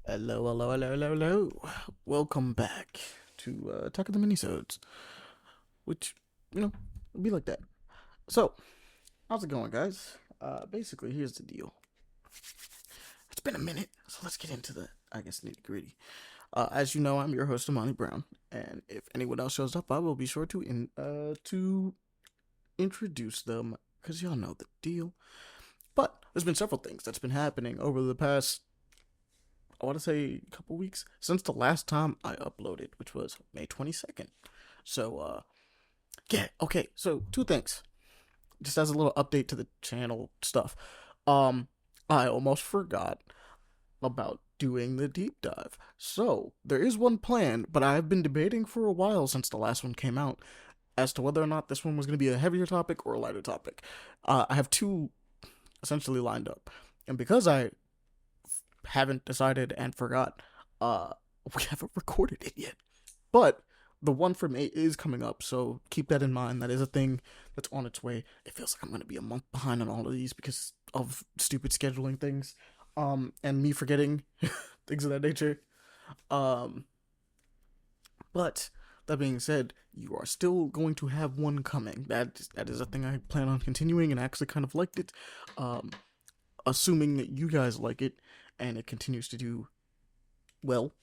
Hello, hello, hello, hello, hello. Welcome back to Talk of the Minisodes, which, will be like that. So, how's it going, guys? Basically, here's the deal. It's been a minute, so let's get into the, I guess, nitty gritty. As you know, I'm your host, Ahmani Brown, and if anyone else shows up, I will be sure to introduce them, because y'all know the deal. But there's been several things that's been happening over the past I want to say a couple weeks since the last time I uploaded, which was May 22nd. So, yeah, okay. So, two things. Just as a little update to the channel stuff. Um, I almost forgot about doing the deep dive. So, there is one planned, but I've been debating for a while since the last one came out as to whether or not this one was going to be a heavier topic or a lighter topic. I have two essentially lined up. And because I haven't decided and forgot. We haven't recorded it yet. But the one for May is coming up, so keep that in mind. That is a thing that's on its way. It feels like I'm gonna be a month behind on all of these because of stupid scheduling things. And me forgetting things of that nature. Um, but that being said, you are still going to have one coming. That is a thing I plan on continuing, and I actually kind of liked it. Um, Assuming that you guys like it and it continues to do well,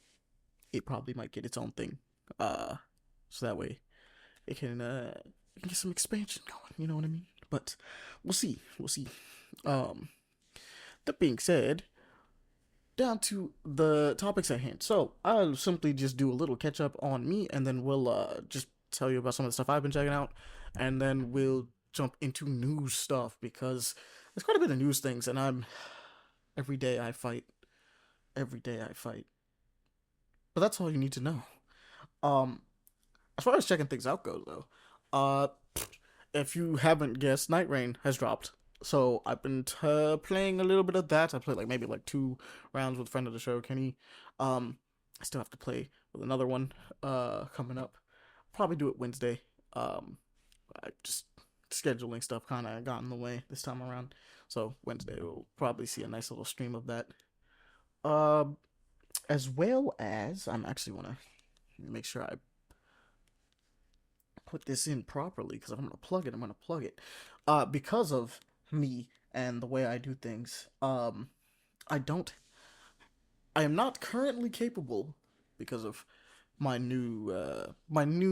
it probably might get its own thing. So that way it can get some expansion going. You know what I mean? But we'll see. We'll see. Um, that being said, down to the topics at hand. So I'll simply just do a little catch up on me, and then we'll just tell you about some of the stuff I've been checking out, and then we'll jump into news stuff because there's quite a bit of news things, and I'm every day I fight. Every day I fight. But that's all you need to know. Um, as far as checking things out goes, though, uh, if you haven't guessed, Night Rain has dropped. So I've been playing a little bit of that. I played like maybe like 2 rounds with friend of the show, Kenny. I still have to play with another one coming up. Probably do it Wednesday. I just scheduling stuff kind of got in the way this time around. So Wednesday we'll probably see a nice little stream of that. Uh, as well as I'm actually want to make sure I put this in properly because if I'm gonna plug it, I'm gonna plug it. Because of me and the way I do things, I don't, I am not currently capable because of my new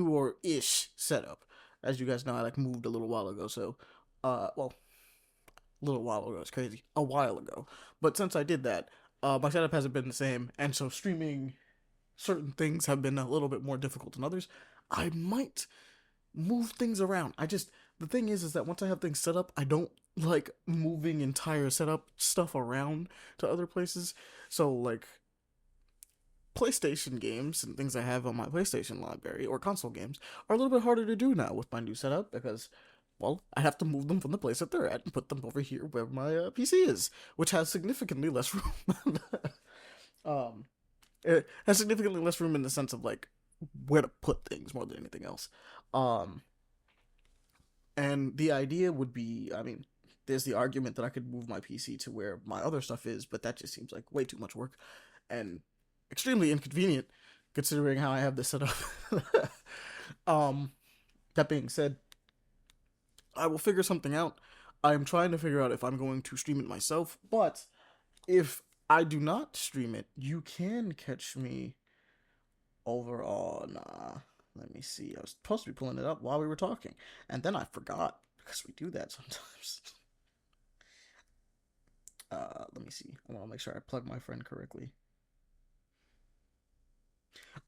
or ish setup. As you guys know, I like moved a little while ago, so, well, a little while ago, it's crazy, a while ago. But since I did that, my setup hasn't been the same, and so streaming certain things have been a little bit more difficult than others. I might move things around. The thing is that once I have things set up, I don't like moving entire setup stuff around to other places. So like PlayStation games and things I have on my PlayStation library or console games are a little bit harder to do now with my new setup because well, I have to move them from the place that they're at and put them over here where my PC is, which has significantly less room. um, it has significantly less room in the sense of like where to put things more than anything else. Um, and the idea would be, I mean, there's the argument that I could move my PC to where my other stuff is, but that just seems like way too much work and extremely inconvenient considering how I have this set up. um, that being said, I will figure something out. I'm trying to figure out if I'm going to stream it myself, but if I do not stream it, you can catch me over on let me see. I was supposed to be pulling it up while we were talking, and then I forgot because we do that sometimes. Let me see. I want to make sure I plug my friend correctly.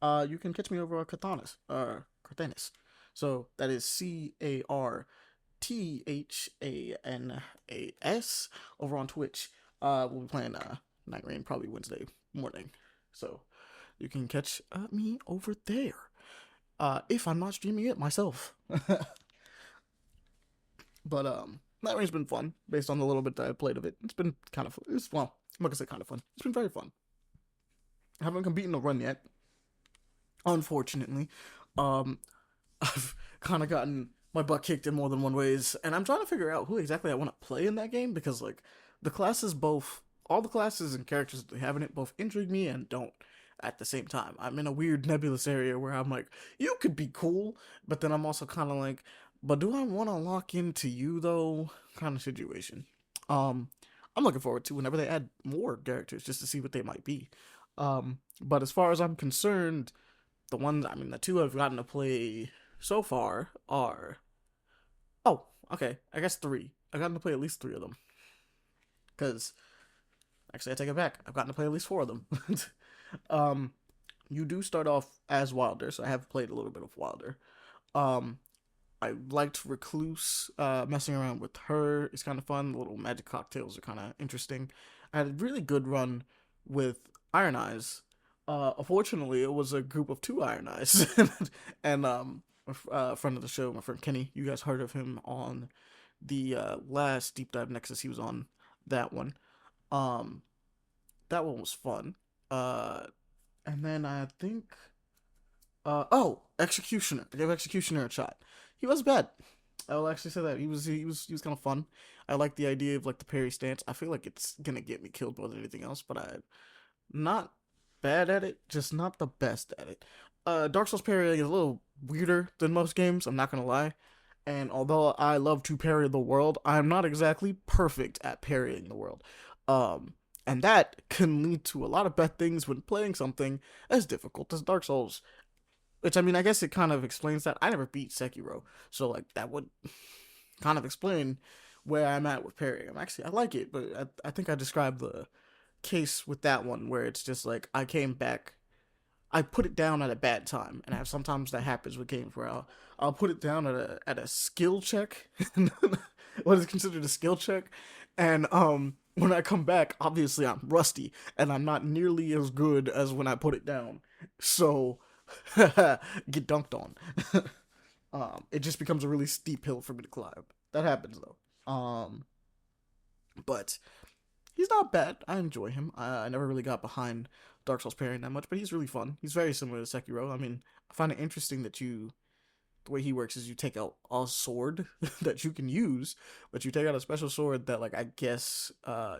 You can catch me over on Carthanis. So that is CARTHANAS over on Twitch. We'll be playing Night Rain probably Wednesday morning. So you can catch me over there. If I'm not streaming it myself. But Night Rain's been fun based on the little bit that I played of it. It's been kind of it's well, I'm not gonna say kind of fun. It's been very fun. I haven't completed a run yet, unfortunately. Um, I've kind of gotten my butt kicked in more than one ways, and I'm trying to figure out who exactly I want to play in that game because like the classes both all the classes and characters that they have in it both intrigue me and don't at the same time. I'm in a weird nebulous area where I'm like, you could be cool, but then I'm also kind of like, but do I want to lock into you though? Kind of situation. Um, I'm looking forward to whenever they add more characters just to see what they might be. But as far as I'm concerned, the two I've gotten to play so far are, oh, okay, I guess three. I've gotten to play at least three of them. Because, actually, I take it back. I've gotten to play at least four of them. um, you do start off as Wilder, so I have played a little bit of Wilder. Um, I liked Recluse. Messing around with her is kind of fun. The little magic cocktails are kind of interesting. I had a really good run with Iron Eyes. Unfortunately, it was a group of two Iron Eyes, and a friend of the show, my friend Kenny. You guys heard of him on the last Deep Dive Nexus. He was on that one. Um, that one was fun. And then I think, Executioner. I gave Executioner a shot. He was bad. I will actually say that he was kind of fun. I like the idea of like the parry stance. I feel like it's gonna get me killed more than anything else, but I'm not bad at it, just not the best at it. Dark Souls parrying is a little weirder than most games. I'm not gonna lie. And although I love to parry the world, I'm not exactly perfect at parrying the world. And that can lead to a lot of bad things when playing something as difficult as Dark Souls. Which, I mean, I guess it kind of explains that I never beat Sekiro. So, like, that would kind of explain where I'm at with parrying. I like it, but I think I described the case with that one where it's just like, I put it down at a bad time. And sometimes that happens with games where I'll put it down at a skill check. What is considered a skill check. And, when I come back, obviously I'm rusty, and I'm not nearly as good as when I put it down. So, get dunked on. It just becomes a really steep hill for me to climb. That happens though. But he's not bad. I enjoy him. I never really got behind Dark Souls parrying that much, but he's really fun. He's very similar to Sekiro. I mean, I find it interesting that the way he works is you take out a sword that you can use, but you take out a special sword that, like, I guess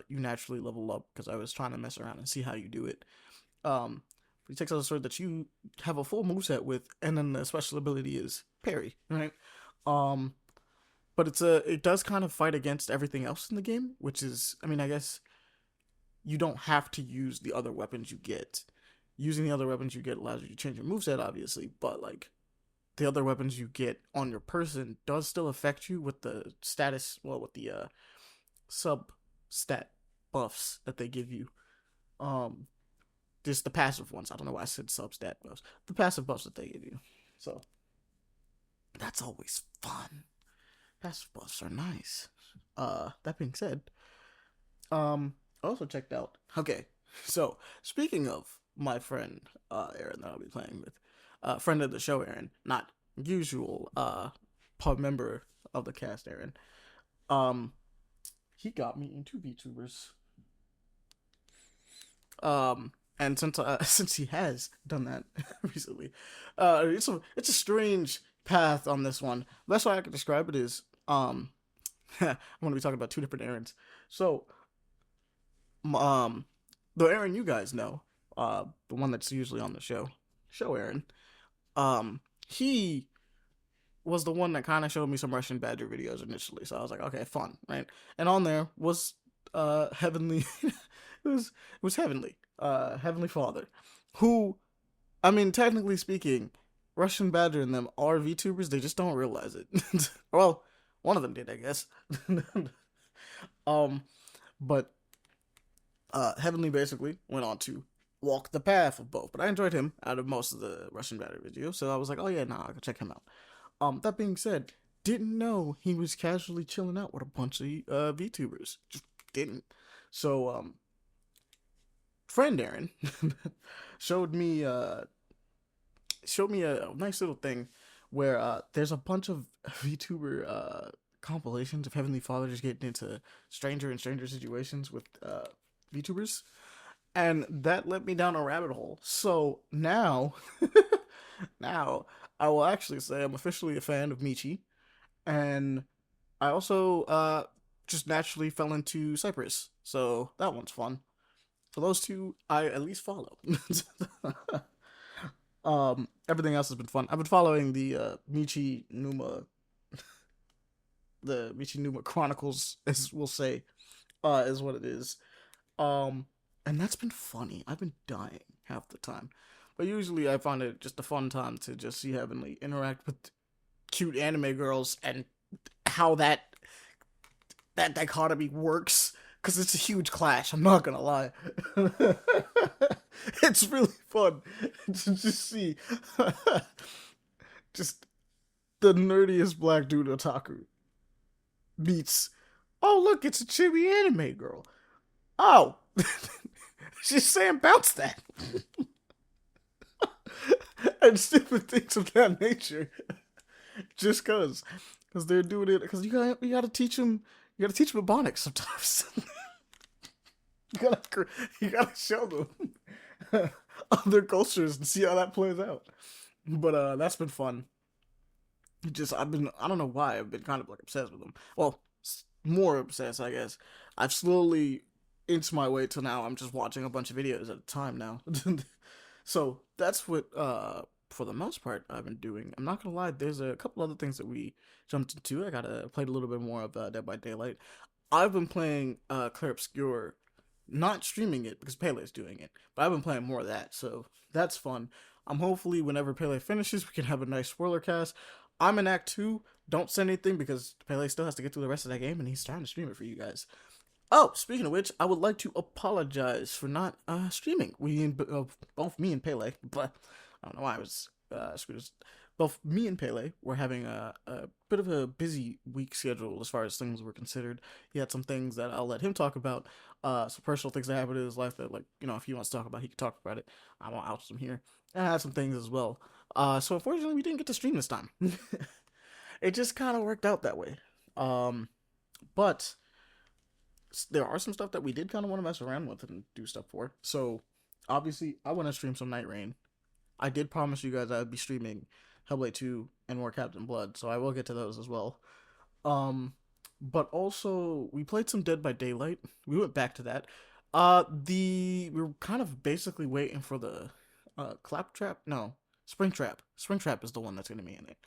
you naturally level up, because I was trying to mess around and see how you do it. He takes out a sword that you have a full moveset with, and then the special ability is parry, right? But it does kind of fight against everything else in the game, which is, I mean, I guess you don't have to use the other weapons you get. Using the other weapons you get allows you to change your moveset, obviously, but, like, the other weapons you get on your person does still affect you with the status, well, with the sub stat buffs that they give you. Just the passive ones. I don't know why I said sub stat buffs. The passive buffs that they give you. So that's always fun. Passive buffs are nice. That being said, I also checked out. Okay, so speaking of my friend Aaron that I'll be playing with, friend of the show, Aaron, not usual member of the cast, Aaron. He got me into VTubers. And since he has done that recently, it's a strange path on this one. The best way I can describe it is I'm going to be talking about two different Aarons. So the Aaron you guys know, the one that's usually on the show Aaron. He was the one that kind of showed me some Russian Badger videos initially, so I was like, okay, fun, right? And on there was Heavenly, it was Heavenly, Heavenly Father, who, I mean, technically speaking, Russian Badger and them are VTubers. They just don't realize it. Well, one of them did, I guess. But Heavenly basically went on to walk the path of both. But I enjoyed him out of most of the Russian Battle videos, so I was like, oh yeah, nah, I can check him out. That being said, didn't know he was casually chilling out with a bunch of VTubers. Just didn't. So, friend Aaron showed me a nice little thing where there's a bunch of VTuber compilations of Heavenly Father just getting into stranger and stranger situations with VTubers. And that led me down a rabbit hole. So now, now I will actually say I'm officially a fan of Michi, and I also just naturally fell into Cypress. So that one's fun. So those two I at least follow. Everything else has been fun. I've been following the Michi Numa Chronicles, as we'll say, is what it is. Um, and that's been funny. I've been dying half the time, but usually I find it just a fun time to just see Heavenly interact with cute anime girls and how that dichotomy works. Because it's a huge clash. I'm not gonna lie. It's really fun to just see just the nerdiest black dude otaku meets. Oh look, it's a chibi anime girl. Oh, she's saying bounce that and stupid things of that nature. Just cause they're doing it. Cause you gotta teach them. You gotta teach them ebonics sometimes. you gotta you gotta show them other cultures and see how that plays out. But that's been fun. Just I don't know why I've been kind of like obsessed with them. Well, more obsessed, I guess. I've slowly inched my way to now. I'm just watching a bunch of videos at a time now. So that's what for the most part I've been doing. I'm not gonna lie. There's a couple other things that we jumped into. I gotta played a little bit more of Dead by Daylight. I've been playing Clear Obscure, not streaming it because Pele's doing it, but I've been playing more of that. So that's fun. I'm hopefully whenever Pele finishes, we can have a nice spoiler cast. I'm in Act 2. Don't send anything because Pele still has to get through the rest of that game and he's starting to stream it for you guys. Oh, speaking of which, I would like to apologize for not streaming. Both me and Pele, but I don't know why I was screwed. Both me and Pele were having a bit of a busy week schedule as far as things were considered. He had some things that I'll let him talk about. Some personal things that happened in his life that, like, if he wants to talk about, he can talk about it. I won't ouch him here. And I had some things as well. So unfortunately, we didn't get to stream this time. It just kind of worked out that way. But there are some stuff that we did kind of want to mess around with and do stuff for. So obviously, I want to stream some Night Rain. I did promise you guys I'd be streaming Hellblade 2 and more Captain Blood, so I will get to those as well. Um, but also we played some Dead by Daylight. We went back to that. We were kind of basically waiting for the Claptrap. No, Springtrap. Springtrap is the one that's gonna be in it.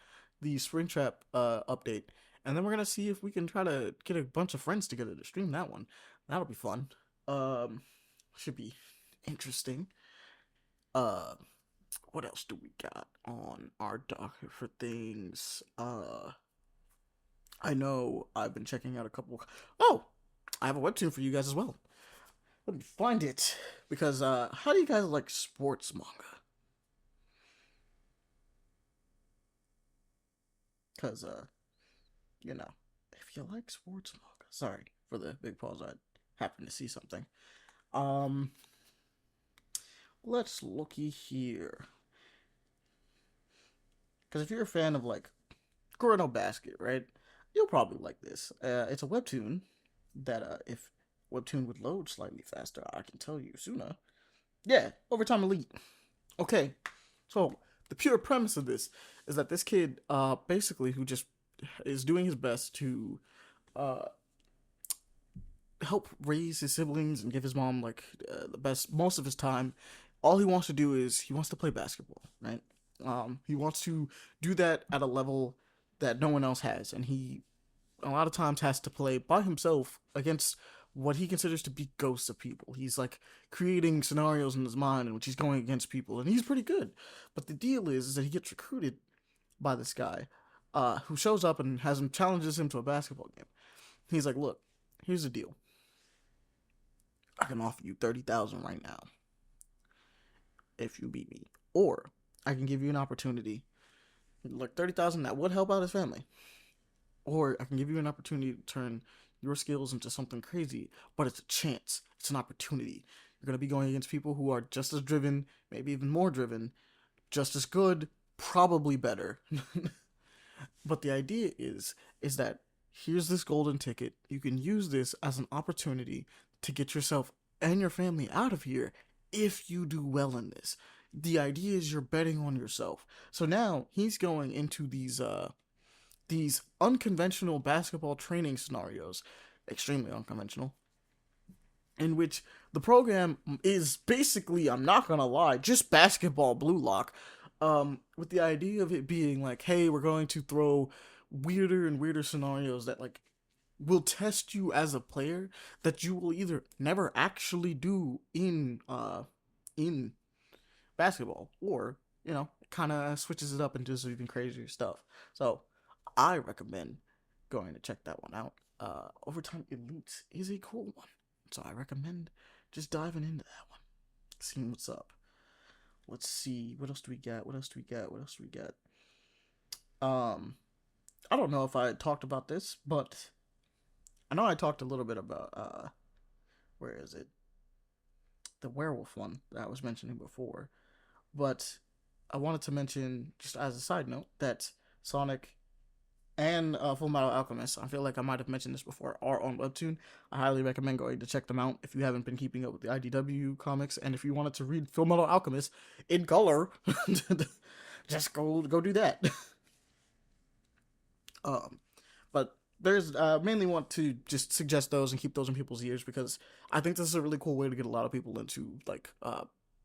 The Springtrap update, and then we're gonna see if we can try to get a bunch of friends together to stream that one. That'll be fun. Should be interesting. Uh, what else do we got on our docket for things? I know I've been checking out a couple. Oh, I have a webtoon for you guys as well. Let me find it because how do you guys like sports manga? Because if you like sports manga, sorry for the big pause. I happened to see something. Um, let's looky here. Because if you're a fan of like Kurano Basket, right, you'll probably like this. It's a webtoon that if webtoon would load slightly faster, I can tell you sooner. Yeah, Overtime Elite. Okay, so the pure premise of this is that this kid, basically, who just is doing his best to, uh, help raise his siblings and give his mom like the best most of his time. All he wants to do is he wants to play basketball, right? He wants to do that at a level that no one else has, and he a lot of times has to play by himself against what he considers to be ghosts of people. He's like creating scenarios in his mind in which he's going against people, and he's pretty good. But the deal is that he gets recruited by this guy, who shows up and has him challenges him to a basketball game. He's like, "Look, here's the deal. I can offer you 30,000 right now if you beat me, or I can give you an opportunity. Like 30,000 that would help out his family, or I can give you an opportunity to turn your skills into something crazy, but it's a chance. It's an opportunity. You're going to be going against people who are just as driven, maybe even more driven, just as good, probably better. But the idea is that here's this golden ticket. You can use this as an opportunity to get yourself and your family out of here if you do well in this. The idea is you're betting on yourself. So now he's going into these unconventional basketball training scenarios, extremely unconventional, in which the program is basically, I'm not gonna lie, just basketball blue lock, with the idea of it being like, hey, we're going to throw weirder and weirder scenarios that like will test you as a player that you will either never actually do in basketball, or kind of switches it up into some even crazier stuff. So I recommend going to check that one out. Overtime Elites is a cool one, so I recommend just diving into that one, seeing what's up. Let's see, what else do we got? Um, I don't know if I talked about this, but I know I talked a little bit about where is it? The werewolf one that I was mentioning before. But I wanted to mention, just as a side note, that Sonic and Full Metal Alchemist, I feel like I might have mentioned this before, are on Webtoon. I highly recommend going to check them out if you haven't been keeping up with the IDW comics, and if you wanted to read Full Metal Alchemist in color, just go do that. um, but there's mainly want to just suggest those and keep those in people's ears, because I think this is a really cool way to get a lot of people into like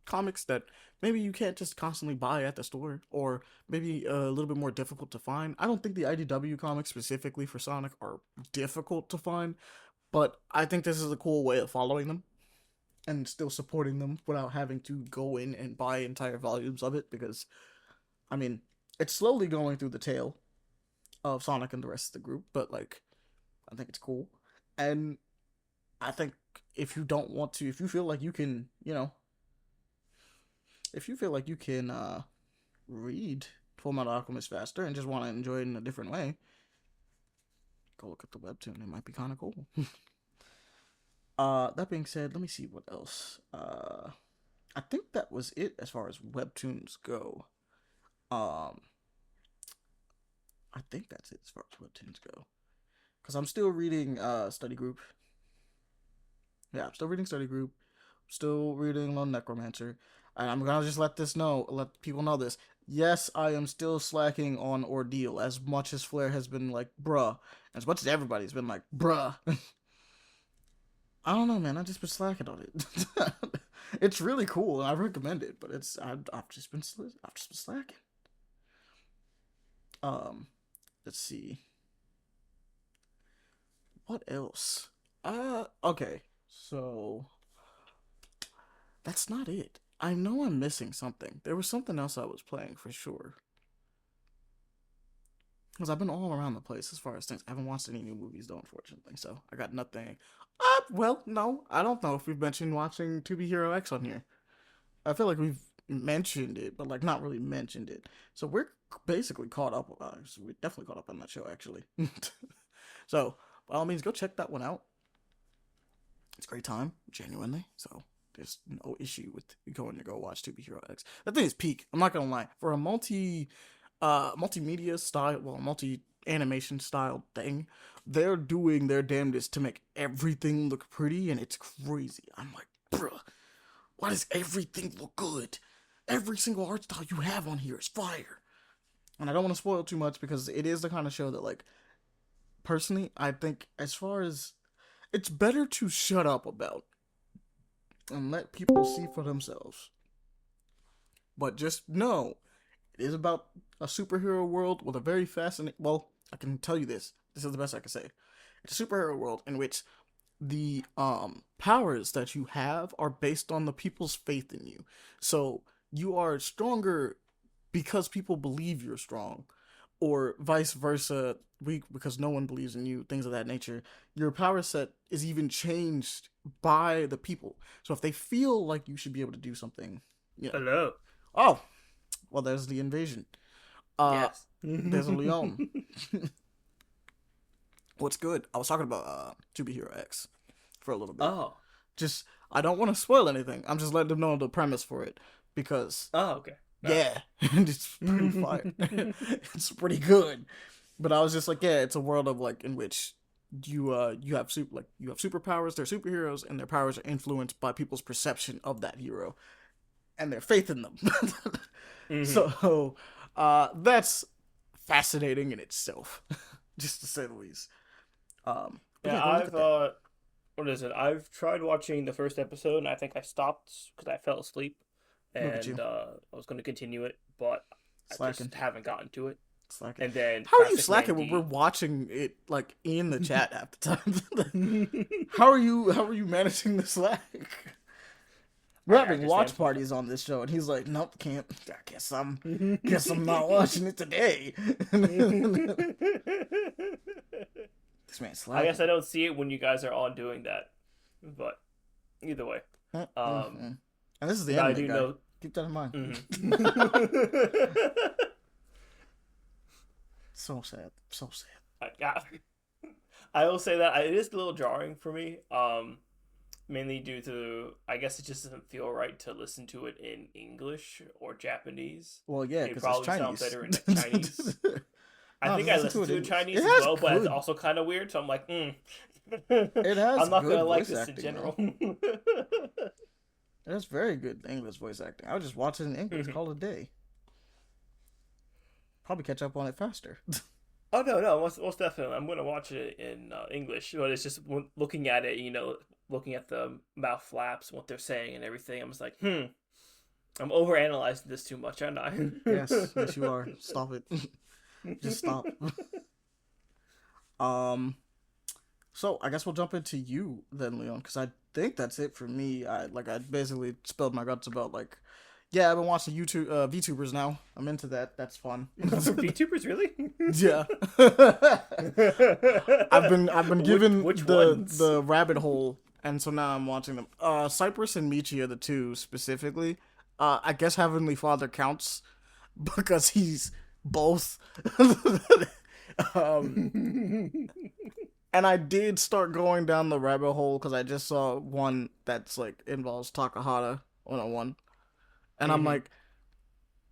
comics that maybe you can't just constantly buy at the store, or maybe a little bit more difficult to find. I don't think the IDW comics specifically for Sonic are difficult to find, but I think this is a cool way of following them and still supporting them without having to go in and buy entire volumes of it, because I mean, it's slowly going through the tail of Sonic and the rest of the group, but like I think it's cool. And I think if you don't want to, if you feel like you can, if you feel like you can read Full Metal Alchemist faster and just want to enjoy it in a different way, go look at the webtoon. It might be kind of cool. That being said, let me see what else. I think that was it as far as webtoons go. Um, I think that's it as far as webtoons go. Because I'm still reading Study Group. Yeah, I'm still reading Study Group. Still reading Lone Necromancer. And I'm gonna just let people know this. Yes, I am still slacking on Ordeal, as much as Flair has been like, bruh. As much as everybody's been like, bruh. I don't know, man. I've just been slacking on it. It's really cool, and I recommend it, but I've just been slacking. Um, let's see. What else? Okay. So that's not it. I know I'm missing something. There was something else I was playing for sure. Because I've been all around the place as far as things. I haven't watched any new movies though, unfortunately. So I got nothing. Well, no. I don't know if we've mentioned watching To Be Hero X on here. I feel like we've mentioned it, but like not really mentioned it. So we're basically caught up. We're definitely caught up on that show, actually. So by all means, go check that one out. It's a great time, genuinely. So there's no issue with going to go watch To Be Hero X. That thing is peak. I'm not gonna lie. For a multimedia style, well, multi animation style thing, they're doing their damnedest to make everything look pretty, and it's crazy. I'm like, bruh, why does everything look good? Every single art style you have on here is fire. And I don't want to spoil too much, because it is the kind of show that, like, personally, I think as far as it's better to shut up about and let people see for themselves. But just know, it is about a superhero world with a very fascinating. Well, I can tell you this. This is the best I can say. It's a superhero world in which the powers that you have are based on the people's faith in you. So you are stronger because people believe you're strong, or vice versa, weak because no one believes in you, things of that nature. Your power set is even changed by the people. So if they feel like you should be able to do something, Hello. Oh, well, there's the invasion. Yes. There's a Leon. What's good? I was talking about To Be Hero X for a little bit. Oh. Just, I don't want to spoil anything. I'm just letting them know the premise for it, because Oh, okay. yeah, it's pretty fire. It's pretty good. But I was just like, yeah, it's a world of like in which you have superpowers, they're superheroes, and their powers are influenced by people's perception of that hero and their faith in them. So that's fascinating in itself, just to say the least. Yeah, I've what is it? I've tried watching the first episode, and I think I stopped because I fell asleep, Look at you, and I was going to continue it, but I slacking, just haven't gotten to it. slacking. And then How are you Classic slacking Man when we're D. watching it like in the chat half the time? How are you managing the slack? We're having watch parties on this show, and he's like, "Nope, can't. I guess I'm not watching it today." This man's slacking. I guess I don't see it when you guys are all doing that, but either way, and this is the I anime do guy. know. Keep that in mind. So sad, so sad. I will say that it is a little jarring for me. Mainly due to, I guess it just doesn't feel right to listen to it in English or Japanese. Well, yeah, It because probably it's Chinese. sounds better in Chinese. I think I listened to it in Chinese it as well, but good. it's also kind of weird. So I'm like, It has. I'm not good gonna like voice this acting, in general. It has very good English voice acting. I would just watch it in English, call it a day. Probably catch up on it faster. Oh no, most definitely. I'm gonna watch it in English, but it's just looking at it, looking at the mouth flaps, what they're saying, and everything. I'm just like, I'm overanalyzing this too much, aren't I? Yes, you are. Stop it. Just stop. So I guess we'll jump into you then, Leon, because I think that's it for me. I basically spilled my guts about yeah, I've been watching YouTube VTubers now. I'm into that. That's fun. VTubers, really? Yeah. I've been given which ones? the rabbit hole, and so now I'm watching them. Cypress and Michi are the two specifically. I guess Heavenly Father counts because he's both. And I did start going down the rabbit hole because I just saw one that's involves Takahata 101. And I'm like,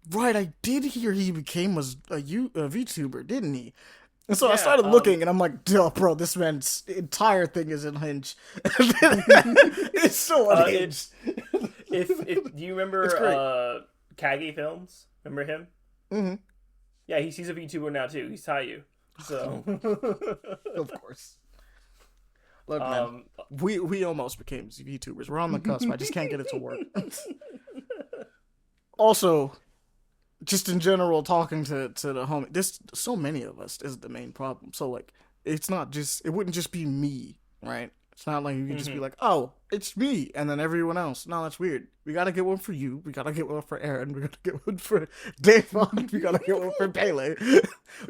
right, I did hear he became a VTuber, didn't he? And so I started looking, and I'm like, duh, bro, this man's entire thing is unhinged. It's so unhinged. If do you remember Kage Films? Remember him? Mm-hmm. Yeah, he's a VTuber now, too. He's Taiyu. So. Of course. Look, man, we almost became VTubers. We're on the cusp. I just can't get it to work. Also, just in general, talking to the homie, there's so many of us is the main problem. So, it wouldn't just be me, right? It's not like you can just be like, oh, it's me, and then everyone else. No, that's weird. We gotta get one for you. We gotta get one for Aaron. We gotta get one for Davon. We gotta get one for Pele. We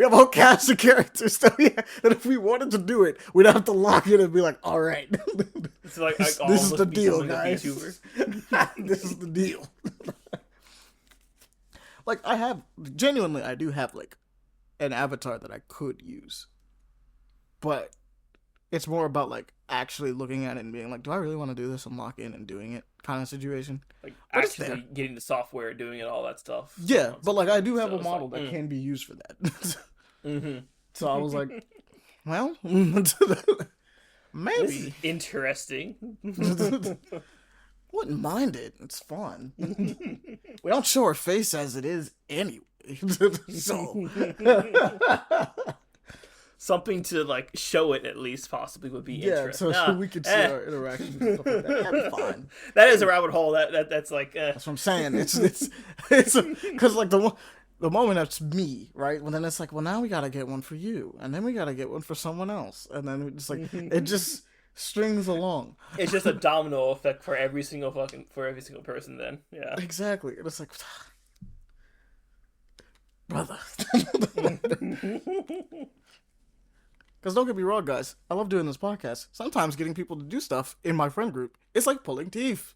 have a whole cast of characters that if we wanted to do it, we'd have to lock in and be like, all right. It's like this is the deal, guys. This is the deal. I do have an avatar that I could use, but it's more about actually looking at it and being like, do I really want to do this and lock in and doing it kind of situation? Actually getting the software, doing it, all that stuff. Yeah, but I do have a model that can be used for that. So I was like, well, maybe. This is interesting. Wouldn't mind it. It's fun. We don't show our face as it is anyway. So something to show it at least possibly would be interesting. So we could see our interactions and stuff like that. That'd be fine. That is a rabbit hole. That's That's what I'm saying. It's because the moment that's me, right? Well, then it's well, now we gotta get one for you, and then we gotta get one for someone else, and then it's it just strings along. It's just a domino effect for every single person. Then, yeah, exactly. And it's brother. Because don't get me wrong, guys. I love doing this podcast. Sometimes getting people to do stuff in my friend group, it's like pulling teeth.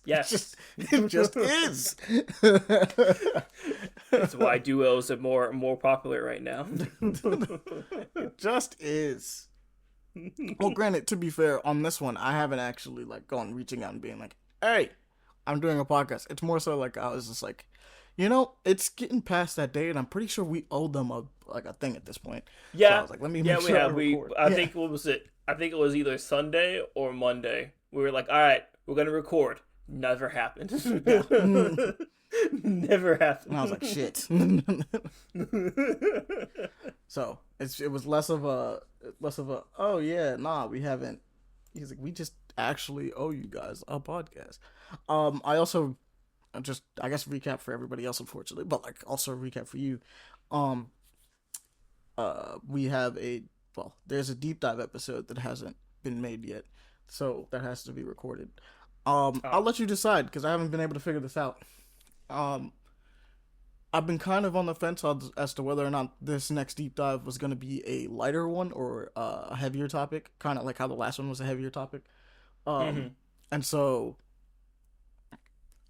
Yes. It just is. That's why duos are more popular right now. It just is. Well, granted, to be fair, on this one, I haven't actually gone reaching out and being like, hey, I'm doing a podcast. It's more so I was just it's getting past that date, and I'm pretty sure we owe them a thing at this point. Yeah, so I was let me make sure we have. I think what was it? I think it was either Sunday or Monday. We were like, all right, we're gonna record. Never happened. Never happened. And I was like, shit. So it was less of a. Oh yeah, nah, we haven't He's like, we just actually owe you guys a podcast. I also just, I guess, recap for everybody else, unfortunately, but like also recap for you. Um, we have there's a deep dive episode that hasn't been made yet, so that has to be recorded. I'll let you decide because I haven't been able to figure this out. I've been kind of on the fence as to whether or not this next deep dive was going to be a lighter one or a heavier topic, kind of like how the last one was a heavier topic. And so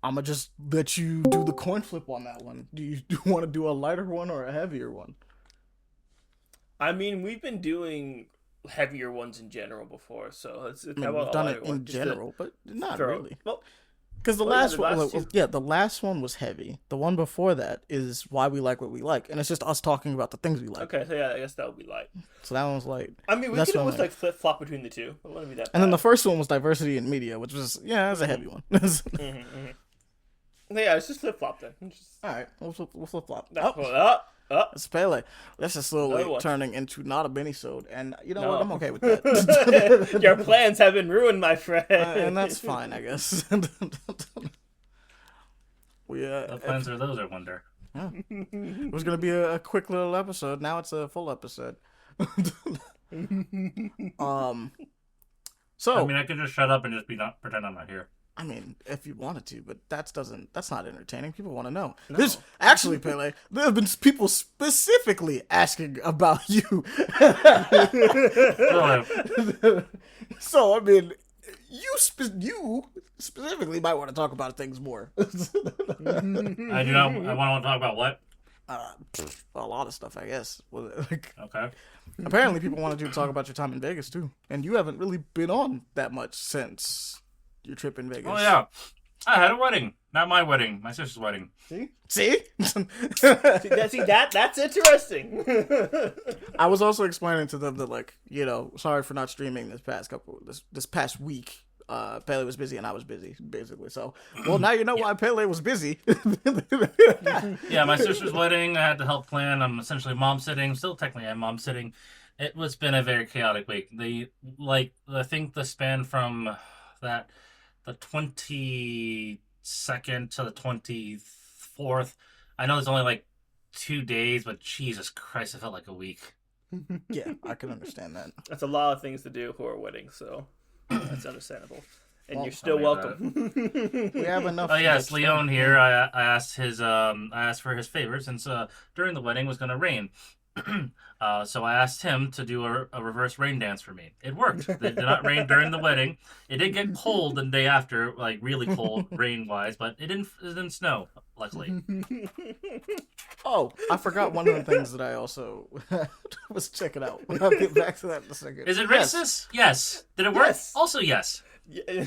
I'm going to just let you do the coin flip on that one. Do you want to do a lighter one or a heavier one? I mean, we've been doing heavier ones in general before, so we've done it in general, but not really. Well, because the last one was heavy. The one before that is why we like what we like, and it's just us talking about the things we like. Okay, so yeah, I guess that would be light. So that one was light. I mean, we could almost like flip flop between the two. It wouldn't be that bad. And then the first one was diversity in media, which was it was a heavy one. Yeah, it's just flip flop then. All right, we'll flip flop. It's Pele. This is slowly turning into not a Minisode, and you know what? I'm okay with that. Your plans have been ruined, my friend. And that's fine, I guess. The plans are those, I wonder. Yeah. It was going to be a quick little episode. Now it's a full episode. So I mean, I could just shut up and just pretend I'm not here. I mean, if you wanted to, but that's not entertaining. People want to know. No. There's actually, Pele, there have been people specifically asking about you. So I mean, you specifically might want to talk about things more. I do not. I want to talk about what? A lot of stuff, I guess. Okay. Apparently, people wanted you to talk about your time in Vegas too, and you haven't really been on that much since your trip in Vegas. Oh yeah, I had a wedding. Not my wedding, my sister's wedding. See, that's interesting. I was also explaining to them that sorry for not streaming this past week. Pele was busy and I was busy, basically. So, well, now you know why Pele was busy. Yeah, my sister's wedding. I had to help plan. I'm essentially mom sitting. Still technically I'm mom sitting. It was been a very chaotic week. I think the span from the 22nd to the 24th. I know there's only 2 days, but Jesus Christ, it felt like a week. Yeah, I can understand that. That's a lot of things to do for a wedding, so that's understandable. And you're still welcome. We have enough. Oh yes, Leon here. I asked for his favor since during the wedding was going to rain. So I asked him to do a reverse rain dance for me. It worked. It did not rain during the wedding. It did get cold the day after, really cold rain wise, but it didn't snow. Luckily. Oh, I forgot one of the things that I also was checking out. I'll get back to that in a second. Is it racist? Yes. Did it work? Yes. Also, yes. Does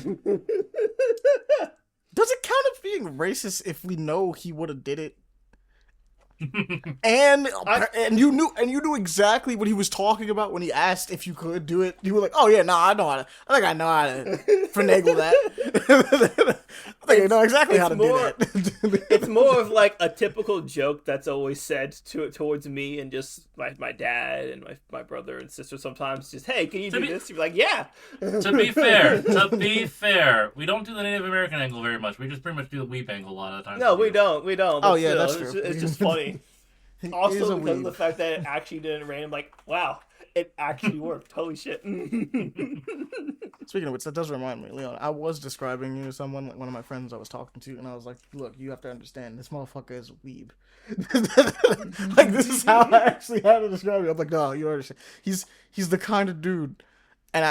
it count as being racist if we know he would have did it? and you knew exactly what he was talking about when he asked if you could do it. You were like, "Oh yeah, no, I know how to. I think I know how to finagle that. I think I know exactly how to do that." It's more of a typical joke that's always said towards me and just my dad and my brother and sister. Sometimes just, "Hey, can you do this?" You're like, "Yeah." To be fair, we don't do the Native American angle very much. We just pretty much do the weep angle a lot of the time. No, we don't. Oh yeah, that's true. It's just funny. Also, because of the fact that it actually didn't rain, I'm like, wow, it actually worked. Holy shit. Speaking of which, that does remind me, Leon, I was describing you to someone, one of my friends I was talking to, and I was like, look, you have to understand, this motherfucker is a weeb. This is how I actually had to describe you. I'm like, no, you understand. He's the kind of dude, and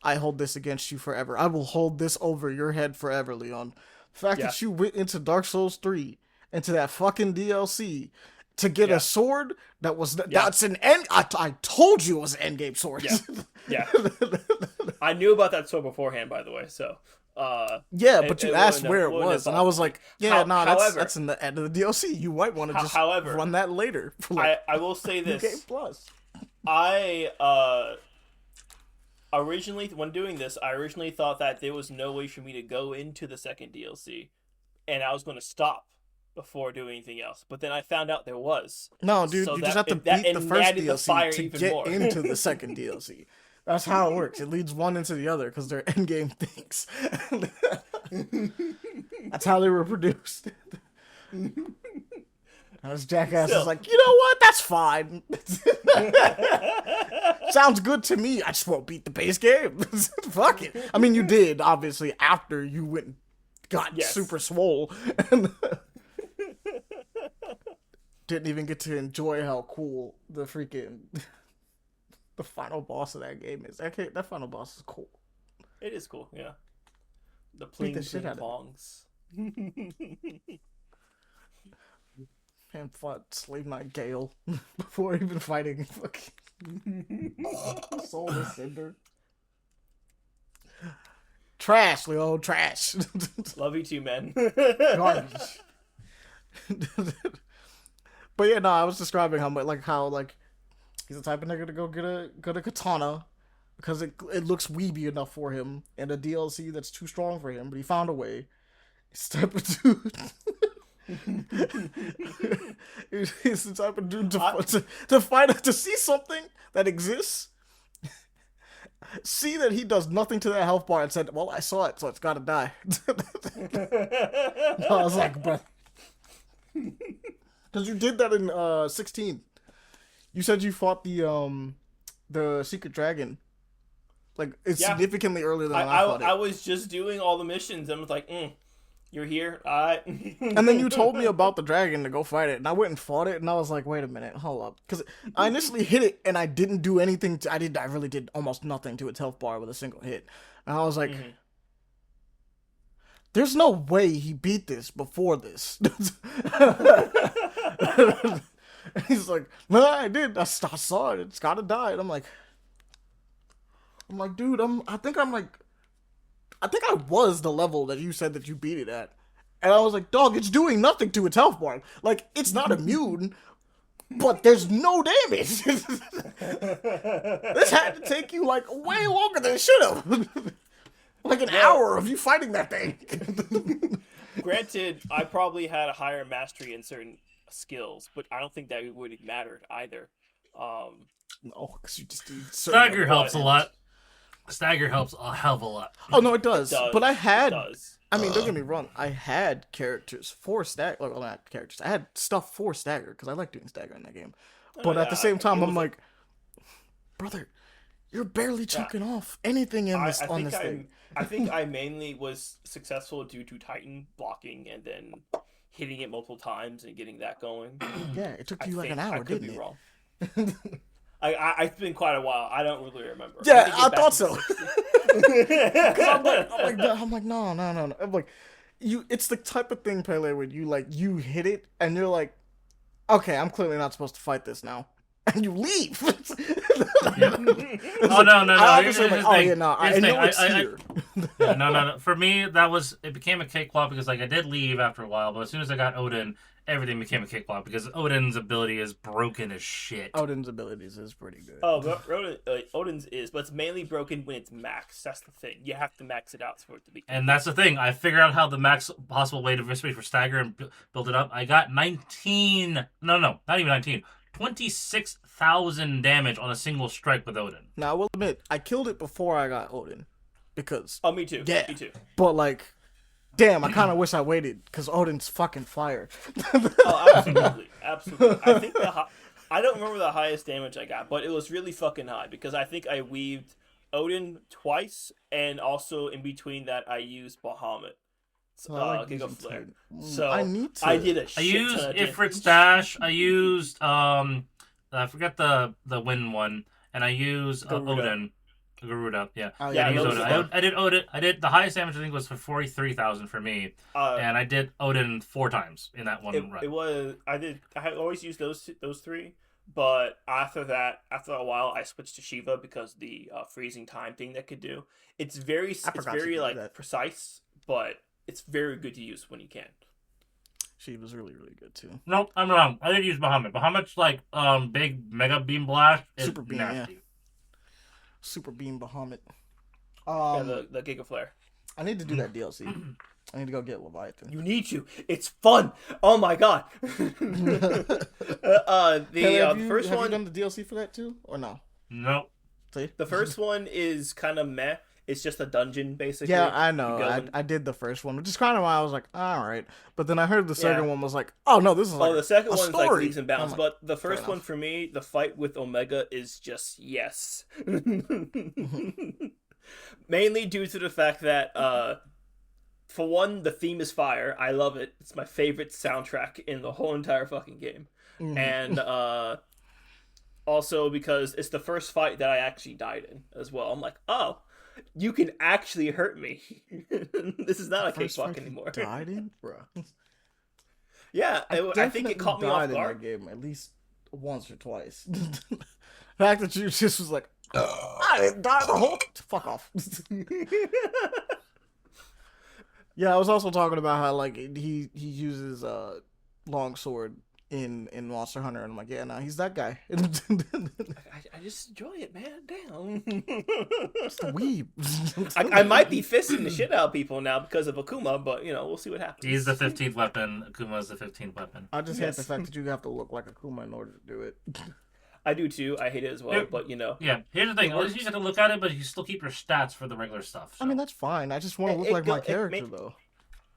I hold this against you forever. I will hold this over your head forever, Leon. The fact that you went into Dark Souls 3, into that fucking DLC, to get a sword that's an end. I told you it was an end game sword. Yeah. I knew about that sword beforehand, by the way. So. But you asked where it was, and I was like, that's in the end of the DLC. You might want to just run that later. I will say this. Game Plus. I originally, when doing this, I thought that there was no way for me to go into the second DLC, and I was going to stop before doing anything else. But then I found out there was. No, dude, you just have to beat the first DLC to get into the second DLC. That's how it works. It leads one into the other because they're endgame things. That's how they were produced. And this jackass is like, you know what? That's fine. Sounds good to me. I just won't beat the base game. Fuck it. I mean, you did, obviously, after you went and got super swole. And didn't even get to enjoy how cool the freaking... the final boss of that game is. That final boss is cool. It is cool, yeah. The pling pongs. And fought Slave Knight Gale before even fighting fucking Soulless Cinder. Trash, Leo, trash. Love you too, man. Garbage. But yeah, no, I was describing how he's the type of nigga to go get a katana because it looks weeby enough for him and a DLC that's too strong for him, but he found a way. He's the type of dude. He's the type of dude to fight to see something that exists, see that he does nothing to that health bar and said, "Well, I saw it, so it's gotta die." I was like, "Bro," because you did that in 16. You said you fought the secret dragon. Like, it's significantly earlier than I fought it. I was just doing all the missions. I was like, you're here? Alright. And then you told me about the dragon to go fight it. And I went and fought it. And I was like, wait a minute. Hold up. Because I initially hit it and I didn't do anything. I really did almost nothing to its health bar with a single hit. And I was like, there's no way he beat this before this. He's like, no, I did. I saw it. It's gotta die. And I'm like, dude, I think I was the level that you said that you beat it at. And I was like, dog, it's doing nothing to its health bar. Like, it's not immune, but there's no damage. This had to take you, like, way longer than it should have. Like an hour of you fighting that thing. Granted, I probably had a higher mastery in certain skills, but I don't think that would have mattered either. No, because you just do Stagger helps a lot. Stagger helps a hell of a lot. Oh no, it does. But I had, I mean, don't get me wrong. I had characters for stagger. Well, not characters. I had stuff for stagger because I like doing stagger in that game. But at the same time, I'm like, brother, you're barely chunking off anything in this on this thing. I think I mainly was successful due to Titan blocking and then hitting it multiple times and getting that going. Yeah, it took you like an hour, didn't it? I could be wrong. It's been quite a while. I don't really remember. Yeah, I thought so. I'm like, no. I'm like, it's the type of thing, Pele, where you hit it and you're like, okay, I'm clearly not supposed to fight this now. And you leave. Oh no! I know it's here. Yeah, no. For me, it became a cakewalk because I did leave after a while, but as soon as I got Odin, everything became a cakewalk because Odin's ability is broken as shit. Odin's abilities is pretty good. Oh, but Odin's is, but it's mainly broken when it's max. That's the thing. You have to max it out for it to be. And that's the thing. I figured out how the max possible way to for stagger and build it up. I got 19. No, not even 19. 26,000 damage on a single strike with Odin. Now, I will admit, I killed it before I got Odin. Because... Oh, me too. Yeah. Me too. But, like... Damn, I kind of wish I waited, because Odin's fucking fire. Oh, absolutely. Absolutely. I think I don't remember the highest damage I got, but it was really fucking high, because I think I weaved Odin twice, and also in between that, I used Bahamut. Giga Flare. So I need to. I did a shit I used ton of Ifrit's Dash. I used I forget the wind one, and I used Odin. Garuda, yeah. Oh, yeah, I used Odin. I did Odin. I did the highest damage I think was for 43,000 for me, and I did Odin 4 times in that one run. It was I had always used those 3, but after a while, I switched to Shiva because the freezing time thing that could do. It's very like precise, but it's very good to use when you can. She was really, really good too. Nope, I'm wrong. I did use Bahamut. Bahamut's like big mega beam blast. Super beam, nasty. yeah. Super beam Bahamut. The Giga Flare. I need to do that DLC. I need to go get Leviathan. You need to. It's fun. Oh my god. The Have first one. you done the DLC for that too, or no? Nope. See? The first one is kind of meh. It's just a dungeon, basically. Yeah, I know. You go and- I did the first one, which is kind of why I was like, all right. But then I heard the second Yeah. one was like, oh no, this is like the second a one's story. like leaps and bounds. I'm like, But the first fair one enough. for me, the fight with Omega is just yes. Mainly due to the fact that, for one, the theme is fire. I love it. It's my favorite soundtrack in the whole entire fucking game. Mhm. And also because it's the first fight that I actually died in as well. I'm like, oh, you can actually hurt me. This is not a First cake walk fight you anymore. died in, bro. Yeah, I think it caught me off in that guard. game at least once or twice. The fact that you just was like, I didn't die the whole. Fuck off. Yeah, I was also talking about how like he uses long sword in Monster Hunter, and I'm like, yeah, no, he's that guy. I just enjoy it, man. Damn. It's the weeb. I might be fisting the shit out of people now because of Akuma, but we'll see what happens. He's the 15th weapon. Akuma's the 15th weapon. I just hate Yes. the fact that you have to look like Akuma in order to do it. I do too. I hate it as well, Yeah. but Yeah, here's the thing. At least you get to look at it, but you still keep your stats for the regular stuff. I mean, that's fine. I just want to look like my character, though.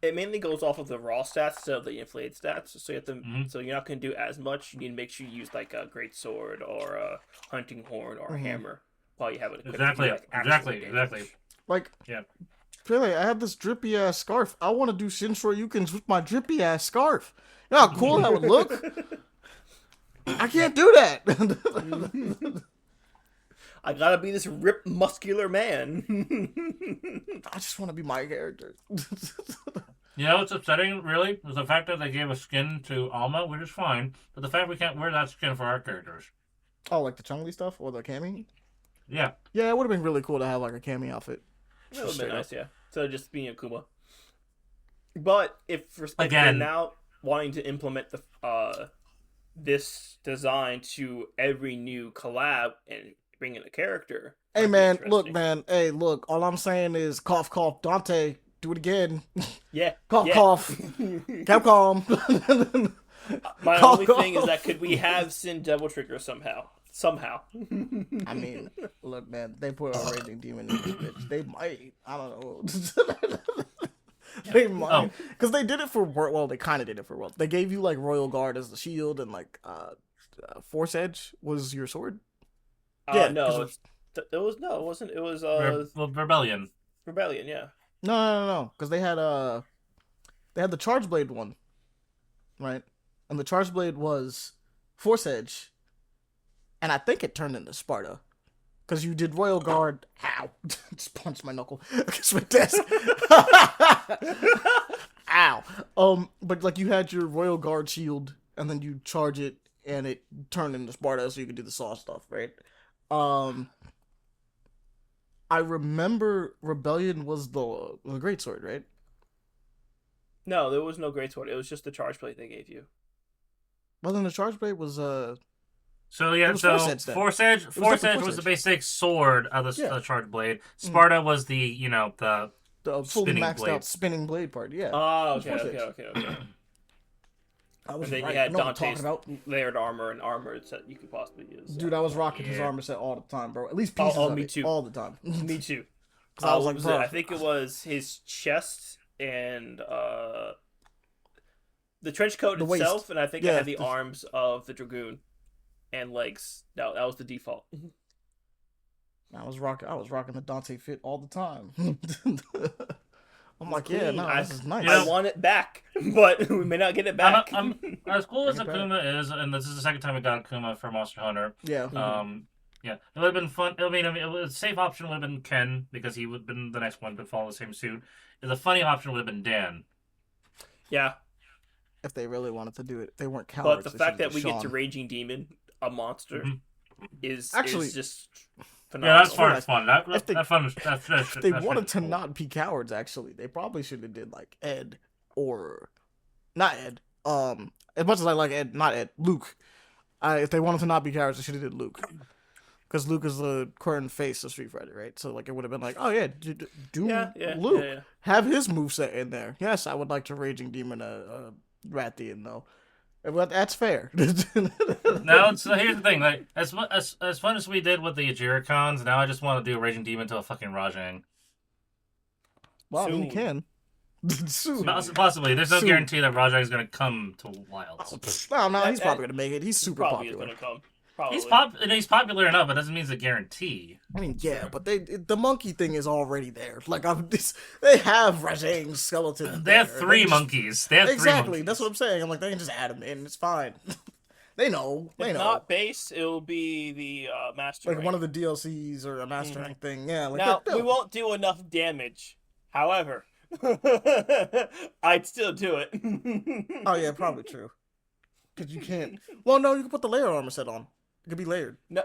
it mainly goes off of the raw stats instead of the inflated stats. So you have to, Mhm. so you're not going to do as much. You need to make sure you use like a great sword or a hunting horn or a hammer while you have it equipped to do, Exactly, like, actual damage. exactly. Like, Yeah. Pele, I have this drippy ass scarf. I want to do Shinshou Yukins with my drippy ass scarf. You know how cool that would look? I can't do that. I gotta be this ripped, muscular man. I just want to be my character. You know what's upsetting, really, is the fact that they gave a skin to Alma, which is fine, but the fact we can't wear that skin for our characters. Oh, like the Chun-Li stuff or the Cammy? Yeah. Yeah, it would have been really cool to have like a Cammy outfit. That would have Straight been up. nice, yeah. So just being Akuma. But if they're Again. now wanting to implement the this design to every new collab and bring in a character. Hey might be man, look interesting. man. Hey, look. All I'm saying is cough, cough. Dante, do it again. Yeah. Cough, yeah. cough. Capcom. My Cough, only thing is cough. that could we have Sin Devil Trigger somehow? Somehow. I mean, look, man. They put a raging demon in this bitch. They might. I don't know. They might, because they did it for World. Well, they kind of did it for World. They gave you like Royal Guard as the shield, and like Force Edge was your sword. Yeah, No. 'cause It was no, it wasn't. It was Rebellion. Rebellion. Yeah. No, because they had the Charge Blade one, right? And the Charge Blade was Force Edge, and I think it turned into Sparta, because you did Royal Guard. Ow! Just punched my knuckle against my desk. Ow! But like you had your Royal Guard shield, and then you charge it, and it turned into Sparta, so you could do the saw stuff, right? I remember Rebellion was the greatsword, right? No, there was no greatsword. It was just the charge plate they gave you. Well, then the Charge Blade was So yeah, It was so Force Edge then. Force Edge like was the Force the Edge. basic sword of the Yeah. Charge Blade. Sparta was the the the fully Spinning maxed blade. out spinning blade part. Yeah, Oh, It's okay, Force okay, Edge. okay. I was And then right. you had I know what I'm Dante's talking about. layered armor and armor that you could possibly use. Dude, I was rocking his Yeah. armor set all the time, bro. At least Oh, pieces of me it, too. all the time. Me too. 'Cause I was like, what bro, I think it was his chest and the trench coat The waist. itself, and I think I Yeah, had the the- arms of the dragoon and legs. That was the default. I was rocking the Dante fit all the time. I'm like, yeah, Clean. no, this is nice. Yeah. I want it back, but we may not get it back. I'm as cool as Bring it back. Akuma is, and this is the second time we got Akuma for Monster Hunter. Yeah, Yeah, it would have been fun. I mean, it was a safe option would have been Ken because he would have been the next one to follow the same suit. The funny option would have been Dan. Yeah, if they really wanted to do it, they weren't but cowards. the they fact should've that we just get to Sean. Raging Demon, a monster, Mhm. is Actually- just Yeah, phenomenal. that's part of fun. If they- That fun. That's If they wanted to not be cowards, actually, they probably should have did like Ed or not Ed. As much as I like Ed, not Ed, Luke. If they wanted to not be cowards, they should have did Luke, because Luke is the current face of Street Fighter, right? So like it would have been like, oh yeah, do Yeah, Luke, yeah. have his moveset in there. Yes, I would like to Raging Demon Rathian though. Well, that's fair. Now, so here's the thing: like, as fun as we did with the Ajiricons, now I just want to do a Raging Demon to a fucking Rajang. Well, I mean, you Soon. can. Soon. Possibly. There's no Soon. guarantee that Rajang is going to come to Wilds. No, he's probably gonna make it. He's super Probably popular. is gonna come. Probably. He's popular enough, but doesn't mean it's a guarantee. I mean, yeah, but the monkey thing is already there. Like, they have Rajang's skeleton. They have there. three just- monkeys. They have Exactly. three monkeys. That's what I'm saying. I'm like, they can just add them in. It's fine. They know. They If know. not base, it'll be the master. Like rank. one of the DLCs or a master rank thing. Yeah. Like Now they'll- we won't do enough damage. However, I'd still do it. Oh yeah, probably true. Because you can't. Well, no, you can put the layer armor set on. It could be layered. No,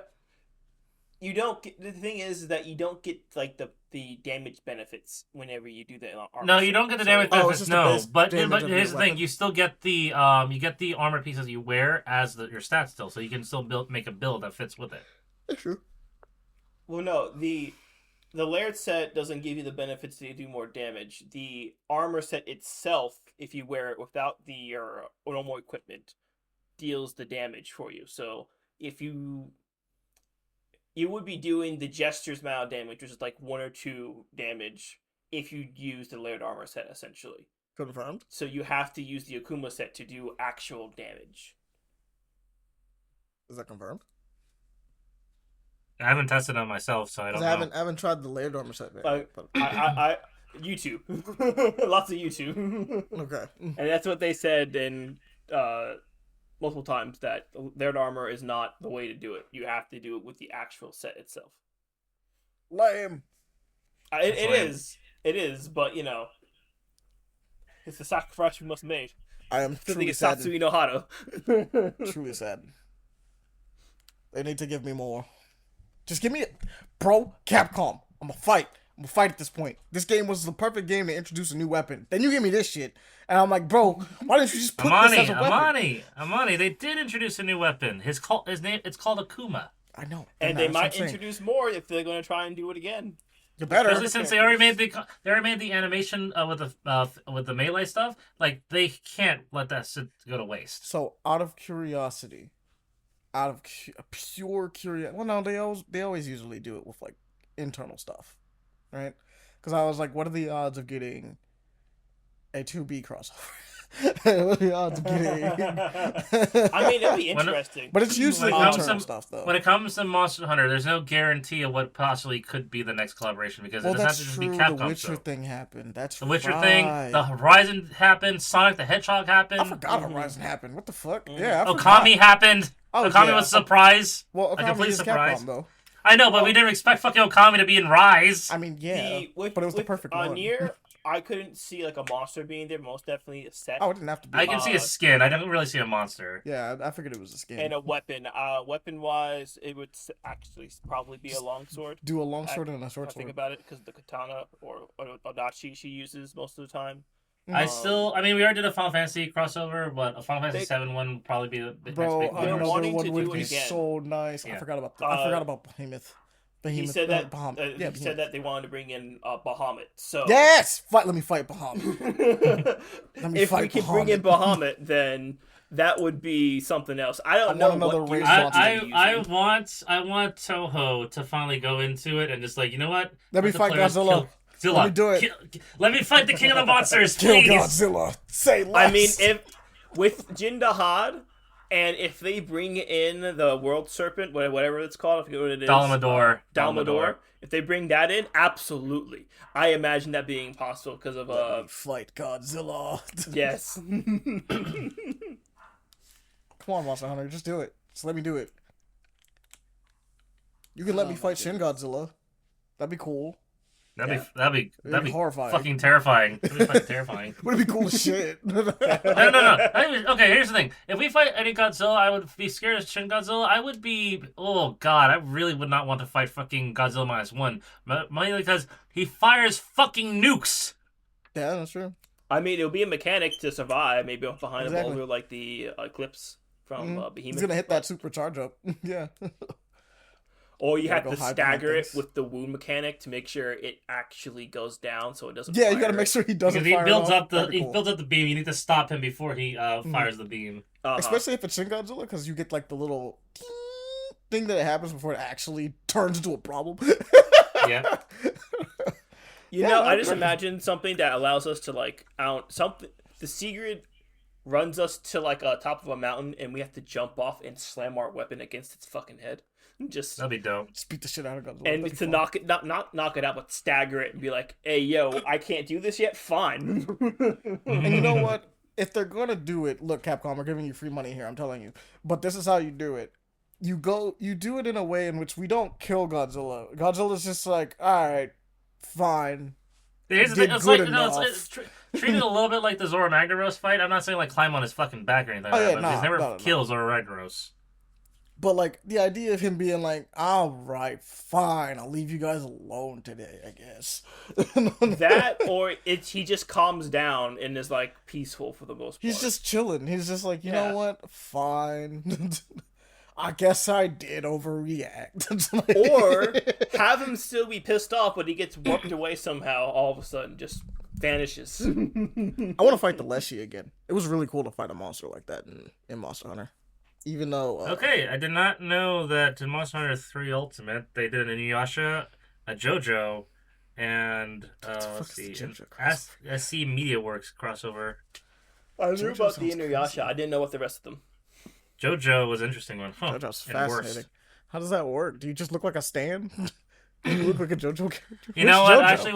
you don't. The thing is that you don't get like the damage benefits whenever you do the armor. No, you don't get the damage Oh, it's benefits. just the No, base but damage of here's your the thing: weapon. you still get the armor pieces you wear as your stats still, so you can still make a build that fits with it. That's true. Well, no, the layered set doesn't give you the benefits to do more damage. The armor set itself, if you wear it without the normal equipment, deals the damage for you. So if you would be doing the gesture's amount of damage, which is like 1 or 2 damage, if you use the layered armor set, essentially. Confirmed. So you have to use the Akuma set to do actual damage. Is that confirmed? I haven't tested it on myself, so I don't 'Cause know. I haven't tried the layered armor set yet. Like, but- I YouTube. Lots of YouTube. Okay. And that's what they said in multiple times, that layered armor is not the way to do it. You have to do it with the actual set itself. Lame. It lame. is. It is, but you know, it's the sacrifice we must make. I am To truly the sad. Satsui no Hado. Truly sad. They need to give me more. Just give me it. Bro, Capcom. I'm gonna fight. I'm gonna fight at this point. This game was the perfect game to introduce a new weapon. Then you give me this shit. And I'm like, bro, why didn't you just put this as a weapon? Amani, they did introduce a new weapon. His name, it's called Akuma. I know. And that's they what might I'm saying. introduce more if they're going to try and do it again. You better. Especially since they already made the animation with the melee stuff. Like, they can't let that go to waste. So, out of curiosity, pure curiosity. Well, no, they always usually do it with like internal stuff, right? Because I was like, what are the odds of getting a 2B crossover? What are the odds of getting? I mean, it'll be interesting. But it's usually When it comes internal to- stuff, though. When it comes to Monster Hunter, there's no guarantee of what possibly could be the next collaboration because Well, it doesn't have that's to just true. be The Capcom Witcher stuff. thing happened. That's The Witcher right. thing, the Horizon happened, Sonic the Hedgehog happened, I forgot Horizon happened. What the fuck? Yeah, I forgot. Okami happened. Oh, Okami yeah. was a surprise. Well, a Okami complete is surprise. Capcom, though. I know, but we didn't expect fucking Okami to be in Rise. I mean, yeah, With- but it was the with perfect one. Nier, I couldn't see like a monster being there. Most definitely a set Oh, it didn't have to be. I can see a skin. I don't really see a monster. Yeah, I figured it was a skin. and a weapon. Weapon wise, it would actually probably be a longsword. Do a long sword and a I short think sword. about it because the katana or odachi she uses most of the time. I mean, we already did a Final Fantasy crossover, but a Final Fantasy They- 7 one would probably be the Bro, next big one. They're another wanting one to would do it be again. so nice. I Yeah. forgot about that. I forgot about Behemoth. He said that. Bahamut. He Behemoth. said that they wanted to bring in Bahamut. So Yes, fight. Let me fight Bahamut. Let me if we fight could bring in Bahamut. Bahamut, then that would be something else. I don't I know want another what race gears monster. they're using. I want Toho to finally go into it and just like, you know what? Let me the fight players Godzilla. kill Godzilla. Let me do it. Let me fight the King of the Monsters, Kill please. Godzilla. Say less. I mean, if with Jindahad, and if they bring in the World Serpent, whatever it's called, I forget what it is. Dalmador. Dalmador. If they bring that in, absolutely. I imagine that being possible because of Let me fight Godzilla. yes. Come on, Monster Hunter, just do it. Just let me do it. You can let me fight Shin Godzilla. That'd be cool. That'd It'd be be horrifying. fucking terrifying. That'd be fucking terrifying. Would it be cool as shit? No. Okay, here's the thing. If we fight any Godzilla, I would be scared of Shin Godzilla. I would be. Oh god, I really would not want to fight fucking Godzilla -1. Mainly because he fires fucking nukes. Yeah, that's true. I mean, it'll be a mechanic to survive, maybe behind Exactly. a boulder like the Eclipse from Behemoth. He's gonna hit that supercharge up. Yeah. Or you have go to hide stagger behind it things. with the wound mechanic to make sure it actually goes down, so it doesn't. Yeah, you gotta fire make it. sure he doesn't Because he fire builds it off. up the That'd be he cool. builds up the beam. You need to stop him before he fires the beam. Especially if it's Shin Godzilla, because you get like the little thing that happens before it actually turns into a problem. Yeah. I just imagine something that allows us to like out something. The Sigrid runs us to like a top of a mountain, and we have to jump off and slam our weapon against its fucking head. Just That'd be dope. Just beat the shit out of Godzilla. and That'd be to fun. knock it, not knock it out, but stagger it and be like, "Hey, yo, I can't do this yet. Fine." And you know what? If they're gonna do it, look, Capcom, we're giving you free money here. I'm telling you. But this is how you do it. You do it in a way in which we don't kill Godzilla. Godzilla's just like, all right, fine. Here's the Did thing. It's good like enough. it's treat it a little bit like the Zoro Magnaros fight. I'm not saying like climb on his fucking back or anything like Oh, that, yeah, but nah, he's never no. killed Zoro Magnaros. But like the idea of him being like, all right, fine, I'll leave you guys alone today, I guess. That or he just calms down and is like peaceful for the most part. He's just chilling. He's just like, you Yeah. know what? Fine. I guess I did overreact. Or have him still be pissed off, but he gets warped away somehow. All of a sudden, just vanishes. I want to fight the Leshy again. It was really cool to fight a monster like that in Monster Hunter. Even though Okay, I did not know that in Monster Hunter 3 Ultimate they did an Inuyasha, a JoJo, and let's see, an SC MediaWorks crossover. I knew JoJo about the sounds Inuyasha. I didn't know what the rest of them. JoJo was an interesting one. Huh. JoJo's and fascinating. worse. How does that work? Do you just look like a Stan? Do you look like a JoJo character? You know what? Where's JoJo?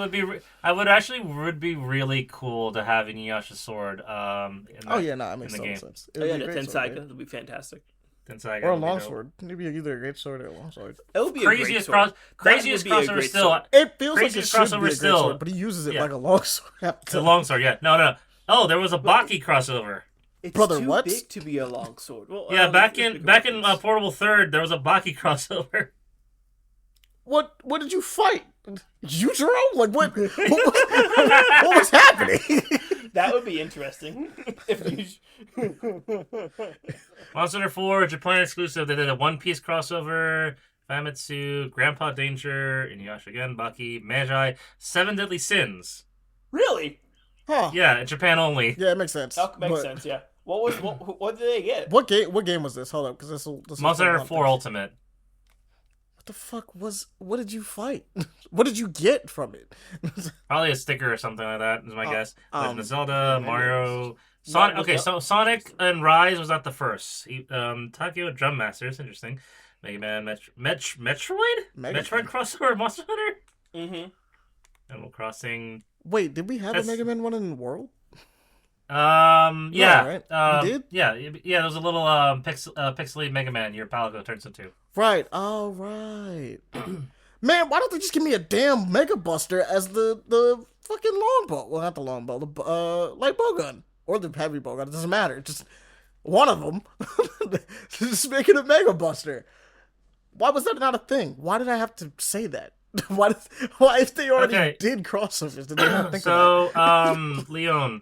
Actually would be really cool to have Inuyasha's sword. Oh yeah, no, it makes in the total game. sense. Oh, yeah, It'd the be a great sword, Tensaiga right? would be fantastic. Tensaiga Or a would be dope. longsword. Maybe either a great sword or a longsword. It would be a great Craziest sword. craziest That would be a crossover great still. sword. It feels like it Craziest should be a crossover great still. sword, but he uses it Yeah. like a longsword. It's a longsword, yeah. No. Oh, there was a Baki crossover. It's Brother, too what? big to be a longsword. Well, Yeah, back it's in bigger. Portable Third, there was a Baki crossover. What did you fight? Yujiro? Like what? What was happening? That would be interesting. If you... Monster Hunter 4, Japan exclusive. They did a One Piece crossover. Famitsu, Grandpa Danger, Inuyasha again, Baki, Magi, Seven Deadly Sins. Really? Huh? Yeah, in Japan only. Yeah, it makes sense. That makes But sense. Yeah. What did they get? What game was this? Hold up, because this Monster Hunter 4 Ultimate. What the fuck what did you fight? What did you get from it? Probably a sticker or something like that, is my guess. Legend of Zelda, yeah, Mario, Sonic. What- Okay, so Sonic and Rise was not the first. Tokyo Drum Master, it's interesting. Mega Man, Metroid? Mega Metroid Man. crossover, Monster Hunter? Mm-hmm. Animal Crossing. Wait, did we have That's- a Mega Man one in the world? Yeah. right? We did? Yeah, there was a little pixely Mega Man your Palico turns into. Right. Oh, right. Man, why don't they just give me a damn Mega Buster as the fucking longbow? Well, not the longbow, the light bow gun or the heavy bow gun. It doesn't matter. Just one of them. Just make it a Mega Buster. Why was that not a thing? Why did I have to say that? Why if they already did crossovers? Did they not think of that? Leon,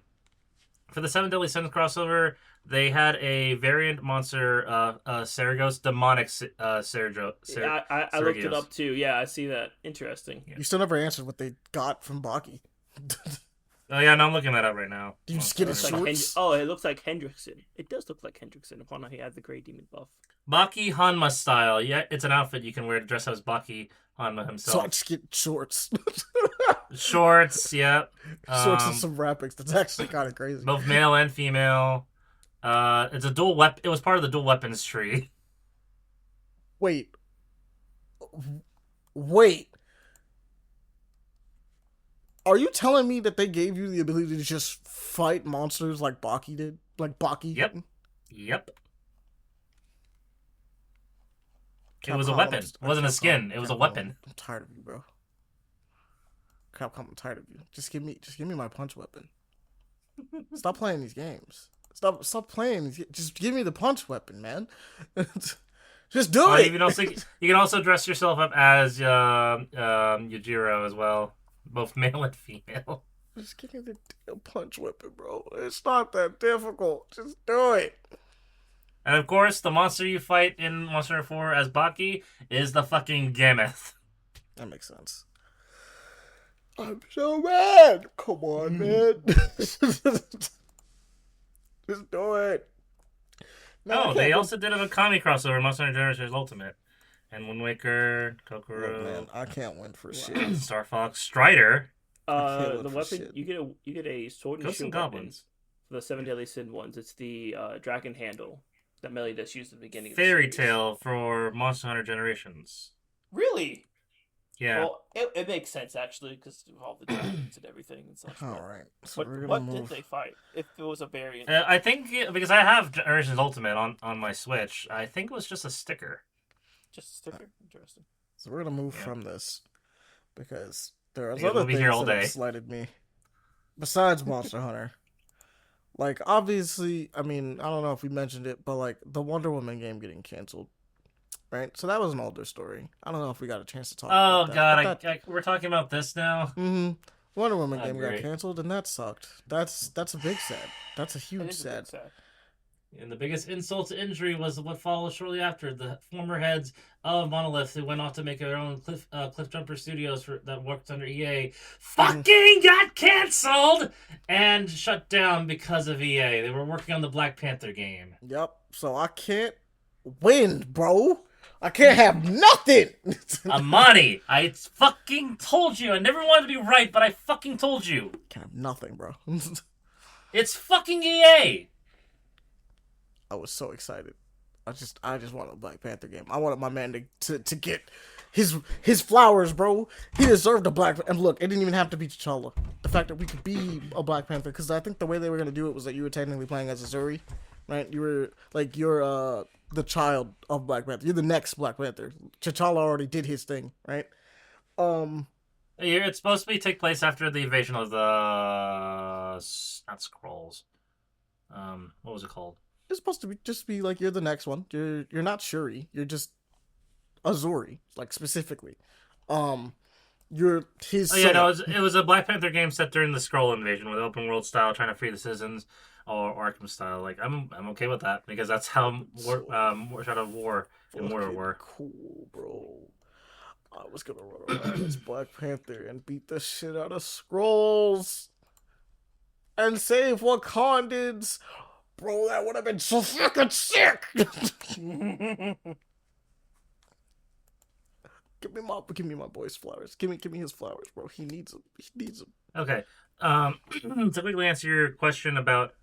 for the Seven Deadly Sins crossover, they had a variant monster, Seragos, demonic Seragos. Yeah, I looked it up too. Yeah, I see that. Interesting. You still never answered what they got from Baki. Oh yeah, no, I'm looking that up right now. Do you just get his It's like shorts? it looks like Hendrickson. It does look like Hendrickson upon how he has the Grey Demon buff. Baki Hanma style. Yeah, it's an outfit you can wear to dress up as Baki Hanma So I himself. just get shorts. Shorts, yeah. Shorts and some wrappings. That's actually kind of crazy. Both male and female. It's a dual weapon. It was part of the dual weapons tree. Wait. Are you telling me that they gave you the ability to just fight monsters like Baki did? Like Baki? Yep. It was a Capcom, weapon. It wasn't a skin. It was a Capcom, weapon. I'm tired of you, bro. Capcom, I'm tired of you. Just give me my punch weapon. Stop playing these games. Stop playing these. Just give me the punch weapon, man. Just do it. You can also dress yourself up as Yujiro as well, both male and female. Just give me the damn punch weapon, bro. It's not that difficult. Just do it. And of course, the monster you fight in Monster Hunter 4 as Baki is the fucking Gammoth. That makes sense. I'm so mad. Come on, man. Just do it. No, they also did a Kami crossover, Monster Hunter Generations Ultimate. And Wind Waker, Look, Kokoro, man, I can't win for shit. Star Fox, Strider. The weapon you get a sword and Ghosts shield and weapon Goblins. for the 7 Deadly Sin ones. It's the dragon handle that Meliodas used at the beginning. Of Fairy the series. Tale for Monster Hunter Generations. Really? Yeah. Well, it makes sense actually because of all the dragons and everything and such. All right. So But what did they fight? If it was a variant, I think because I have Generations Ultimate on my Switch, I think it was just a sticker. just a sticker. Interesting. So we're gonna move from this because there are Because other we'll be things here all that have day. slighted me besides Monster Hunter. Like, obviously, I mean, I don't know if we mentioned it, but like the Wonder Woman game getting canceled, right? So that was an older story. I don't know if we got a chance to talk. Oh about god, that. we're talking about this now. Wonder Woman Oh, game got great. canceled, and that sucked. That's a big sad. That's a It huge is a bit sad. sad. And the biggest insult to injury was what followed shortly after. The former heads of Monolith, who went off to make their own Cliff Jumper Studios that worked under EA, fucking got canceled and shut down because of EA. They were working on the Black Panther game. Yep. So I can't win, bro. I can't have nothing. Ahmani, I fucking told you. I never wanted to be right, but I fucking told you. Can't have nothing, bro. It's fucking EA. I was so excited. I just wanted a Black Panther game. I wanted my man to get his flowers, bro. He deserved a Black. And look, it didn't even have to be T'Challa. The fact that we could be a Black Panther, because I think the way they were gonna do it was that you were technically playing as Azuri, right? You were like you're the child of Black Panther. You're the next Black Panther. T'Challa already did his thing, right? It's supposed to take place after the invasion of the not Skrulls. What was it called? It's supposed to just be like you're the next one. You're not Shuri. You're just Azuri, like specifically. You're his. Oh yeah, no, it was a Black Panther game set during the Skrull invasion with open world style, trying to free the citizens, or Arkham style. Like I'm okay with that because that's how Shadow of War and War were. Cool, bro. I was gonna run around as Black Panther and beat the shit out of Skrulls and save Wakandans. Bro, that would have been so fucking sick. Give me my boy's flowers. Give me his flowers, bro. He needs them. He needs them. Okay. To quickly answer your question about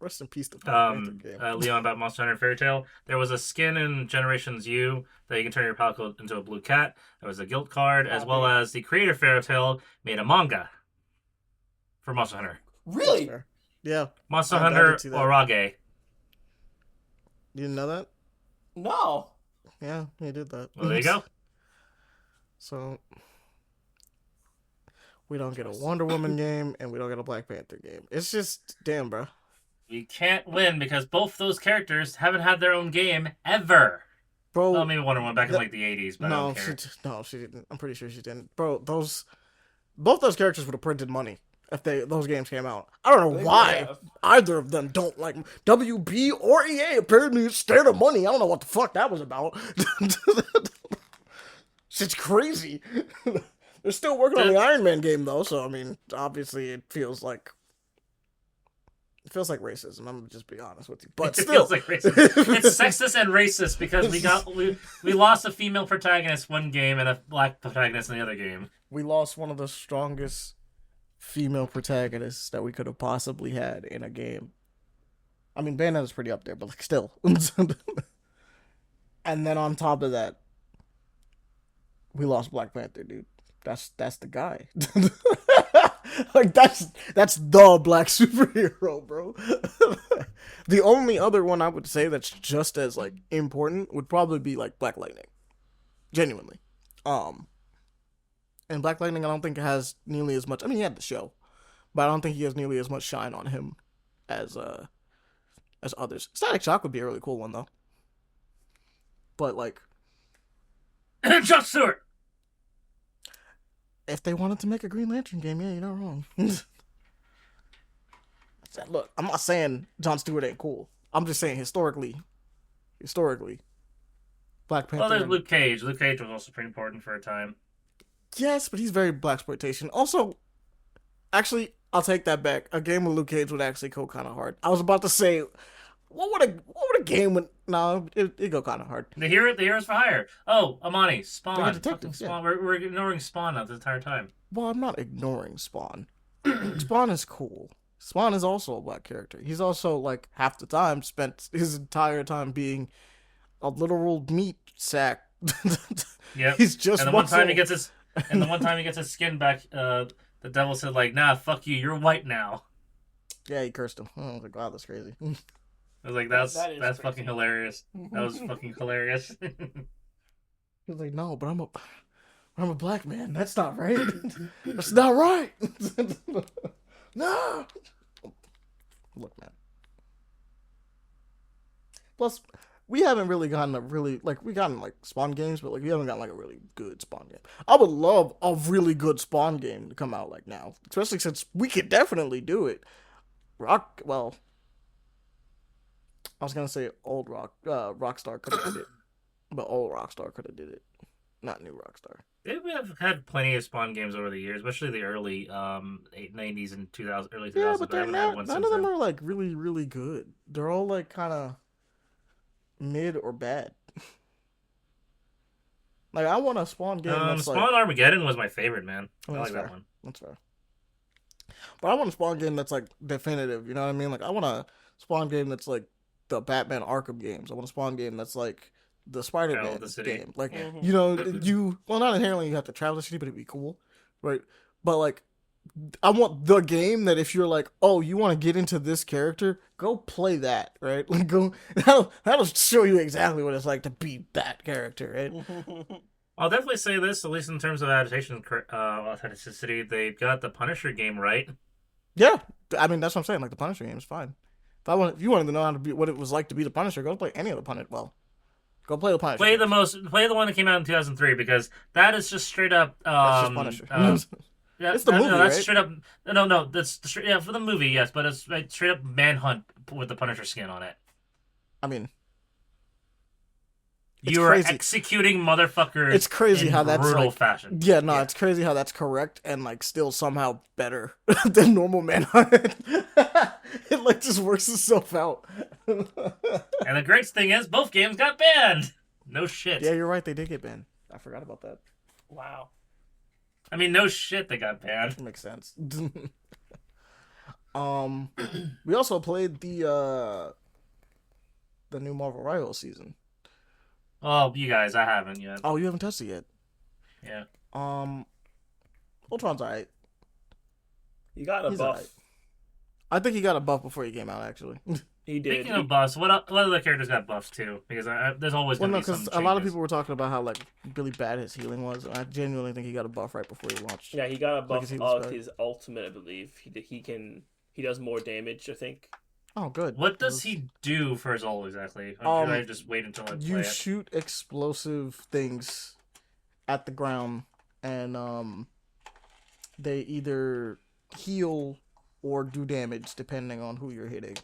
Rest in peace, the Black Panther game. Leon, about Monster Hunter Fairy Tale, there was a skin in Generations U that you can turn your Palico into a blue cat. There was a guild card, as well as the creator of Fairy Tale made a manga for Monster Hunter. Really? Yeah. Monster Hunter Orage. You didn't know that? No. Yeah, he did that. Well, there you go. So we don't get a Wonder Woman game and we don't get a Black Panther game. It's just damn, bro. We can't win because both those characters haven't had their own game ever. Bro, well, maybe Wonder Woman back in like the 80s, but no, I don't care. she didn't. I'm pretty sure she didn't. Bro, both those characters would have printed money if those games came out. I don't know why either of them don't like WB or EA. Apparently, is scared of money. I don't know what the fuck that was about. Shit's crazy. They're still working on the Iron Man game though, so I mean, obviously, it feels like racism. I'm gonna just be honest with you, but it still, feels like racism. It's sexist and racist because we lost a female protagonist one game and a black protagonist in the other game. We lost one of the strongest female protagonists that we could have possibly had in a game. I mean, Bayonetta's pretty up there, but like still. And then on top of that, we lost Black Panther, dude. That's the guy. Like that's the black superhero, bro. The only other one I would say that's just as like important would probably be like Black Lightning. Genuinely. And Black Lightning I don't think has nearly as much, I mean he had the show, but I don't think he has nearly as much shine on him as others. Static Shock would be a really cool one though. But like John Stewart. If they wanted to make a Green Lantern game, yeah, you're not wrong. Look, I'm not saying Jon Stewart ain't cool. I'm just saying historically, Black Well, Panther. there's Luke Cage. Luke Cage was also pretty important for a time. Yes, but he's very blaxploitation. Also, actually, I'll take that back. A game with Luke Cage would actually go kind of hard. I was about to say, what would a game with? No, it'd go kind of hard. The Heroes for Hire. Oh, Ahmani, Spawn. Detective, Spawn. Yeah. We're ignoring Spawn the entire time. Well, I'm not ignoring Spawn. Spawn is cool. Spawn is also a black character. He's also like half the time spent his entire time being a literal meat sack. Yep. He's just and the one time he gets his skin back, the devil said like, "Nah, fuck you, you're white now." Yeah, he cursed him. Oh, I was like, wow, that's crazy. I was like, that's crazy. fucking hilarious. That was fucking hilarious. He was like, no, but I'm a black man. That's not right. That's not right. No. Look, man. Plus, we haven't really gotten we gotten like Spawn games, but like we haven't gotten like a really good Spawn game. I would love a really good Spawn game to come out like now, especially since we could definitely do it. I was gonna say Rockstar could have did it, but old Rockstar could have did it, not new Rockstar. We have had plenty of Spawn games over the years, especially the early 90s and 2000, early 2000s. Yeah, but none of them are like really, really good. They're all like kind of mid or bad. Like I want a Spawn game that's Spawn like Armageddon was my favorite, man. I like fair. that one. That's fair. But I want a Spawn game that's like definitive. You know what I mean? Like I want a Spawn game that's like the Batman Arkham games. I want a Spawn game that's like the Spider-Man game. Like you know, not inherently you have to travel the city, but it'd be cool, right? But like, I want the game that if you're like, oh, you want to get into this character, go play that, right? Like go that'll show you exactly what it's like to be that character, right? I'll definitely say this, at least in terms of adaptation, authenticity, they got the Punisher game right. Yeah, I mean that's what I'm saying. Like the Punisher game is fine. If you wanted to know how to be what it was like to be the Punisher, go play any of the Punisher. Well, go play the Punisher. Play the one that came out in 2003 because that is just straight up. That's just Punisher. Yeah, it's the movie, that's right? straight up. No, that's for the movie, yes, but it's like, straight up Manhunt with the Punisher skin on it. I mean, you are executing motherfuckers. It's crazy how that's brutal like, fashion. Yeah, no, it's crazy how that's correct and like still somehow better than normal Manhunt. It like just works itself out. And the great thing is, both games got banned. No shit. Yeah, you're right. They did get banned. I forgot about that. Wow. I mean, no shit. They got banned. That makes sense. We also played the new Marvel Rivals season. Oh, you guys, I haven't yet. Oh, you haven't touched it yet. Yeah. Ultron's alright. He got a buff. Right. I think he got a buff before he came out, actually. He did. Speaking of buffs, what other characters got buffs too? Because there's always going to be some changes. A lot of people were talking about how like really bad his healing was, and I genuinely think he got a buff right before he launched. Yeah, he got a buff of his ultimate, I believe. He does more damage, I think. Oh, good. What does he do for his ult exactly? Or should I just wait until I play You shoot explosive things at the ground, and they either heal or do damage depending on who you're hitting.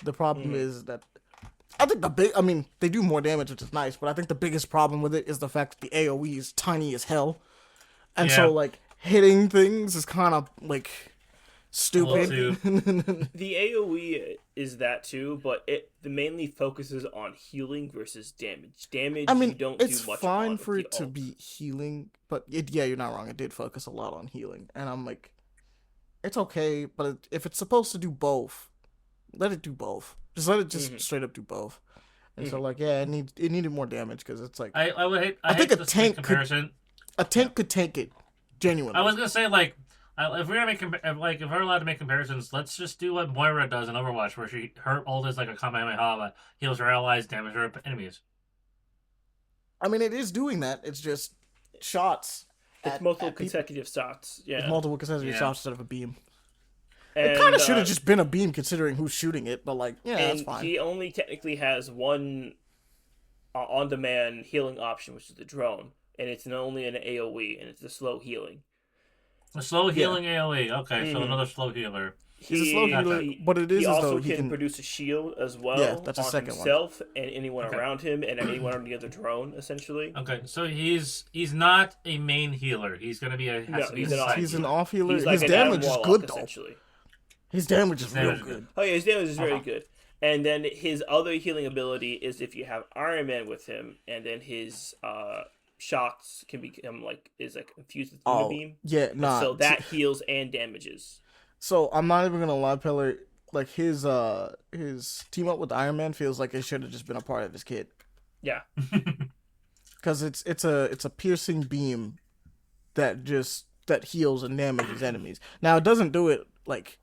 The problem is that I think they do more damage, which is nice, but I think the biggest problem with it is the fact that the AoE is tiny as hell. And so like hitting things is kind of like stupid. The AoE is that too, but it mainly focuses on healing versus damage. Damage, I mean, you don't it's do much fine on for it to ult. be healing, but you're not wrong. It did focus a lot on healing, and I'm like, it's okay, but if it's supposed to do both, let it do both. Just let it just straight up do both. And so like, yeah, it needed more damage because it's like I think a tank could tank it genuinely. I was gonna say like, if we're gonna if we're allowed to make comparisons, let's just do what Moira does in Overwatch, where her ult is like a Kamehameha, heals her allies, damages her enemies. I mean, it is doing that. It's just shots. It's multiple consecutive shots. Yeah, it's multiple consecutive shots instead of a beam. And, it kind of should have just been a beam considering who's shooting it, but like, yeah, that's fine. He only technically has one on-demand healing option, which is the drone, and it's only an AoE, and it's the slow healing. A slow healing AoE. Okay, so another slow healer. He's a slow healer, but it is he as also though he can produce a shield as well Yeah, that's a on second one. himself and anyone around him and anyone on the other drone, essentially. Okay, so he's not a main healer. He's gonna be a he's an off healer. He's like His an damage is Adam good Warlock, though. essentially. His damage is real damage is good. Oh yeah, his damage is very good. And then his other healing ability is if you have Iron Man with him, and then his shots can become infused with beam. Yeah, nah. So that heals and damages. So I'm not even gonna lie, Pele. Like his team up with Iron Man feels like it should have just been a part of his kit. Yeah. Because it's a piercing beam that heals and damages enemies. Now it doesn't do it like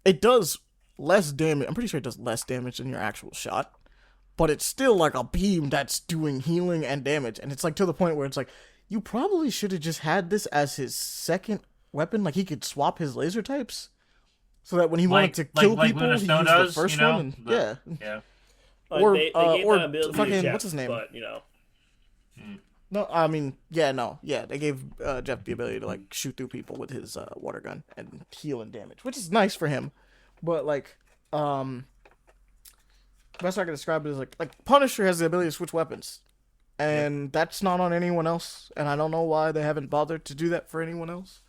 it does less damage. I'm pretty sure it does less damage than your actual shot, but it's still like a beam that's doing healing and damage, and it's like to the point where it's like you probably should have just had this as his second weapon. Like he could swap his laser types, so that when he wanted to kill people, he used the first one. And, yeah. Or they gave that ability fucking to Jeff, what's his name? But No, I mean, they gave Jeff the ability to like shoot through people with his water gun and heal and damage, which is nice for him. But like, best I can describe it is like Punisher has the ability to switch weapons, and that's not on anyone else. And I don't know why they haven't bothered to do that for anyone else,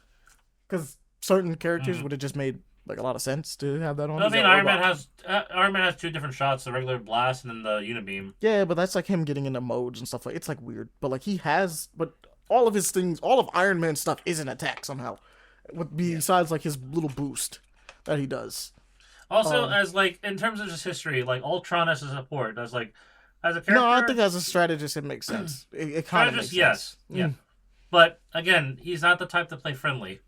because certain characters would have just made like a lot of sense to have that on. I mean, Iron Man has two different shots: the regular blast and then the unibeam. Yeah, but that's like him getting into modes and stuff like. It's like weird, but like but all of his things, all of Iron Man's stuff is an attack somehow, besides like his little boost that he does. Also, as like in terms of just history, like Ultron as a support, as a character. No, I think as a strategist it makes sense. It kind of makes sense. Yeah. But again, he's not the type to play friendly.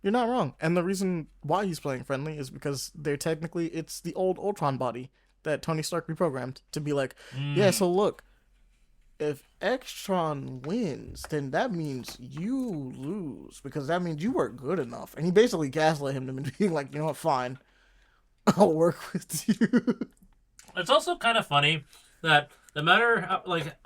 You're not wrong. And the reason why he's playing friendly is because it's the old Ultron body that Tony Stark reprogrammed to be like, yeah, so look, if Extron wins, then that means you lose, because that means you weren't good enough. And he basically gaslit him into being like, you know what, fine, I'll work with you. It's also kind of funny that no matter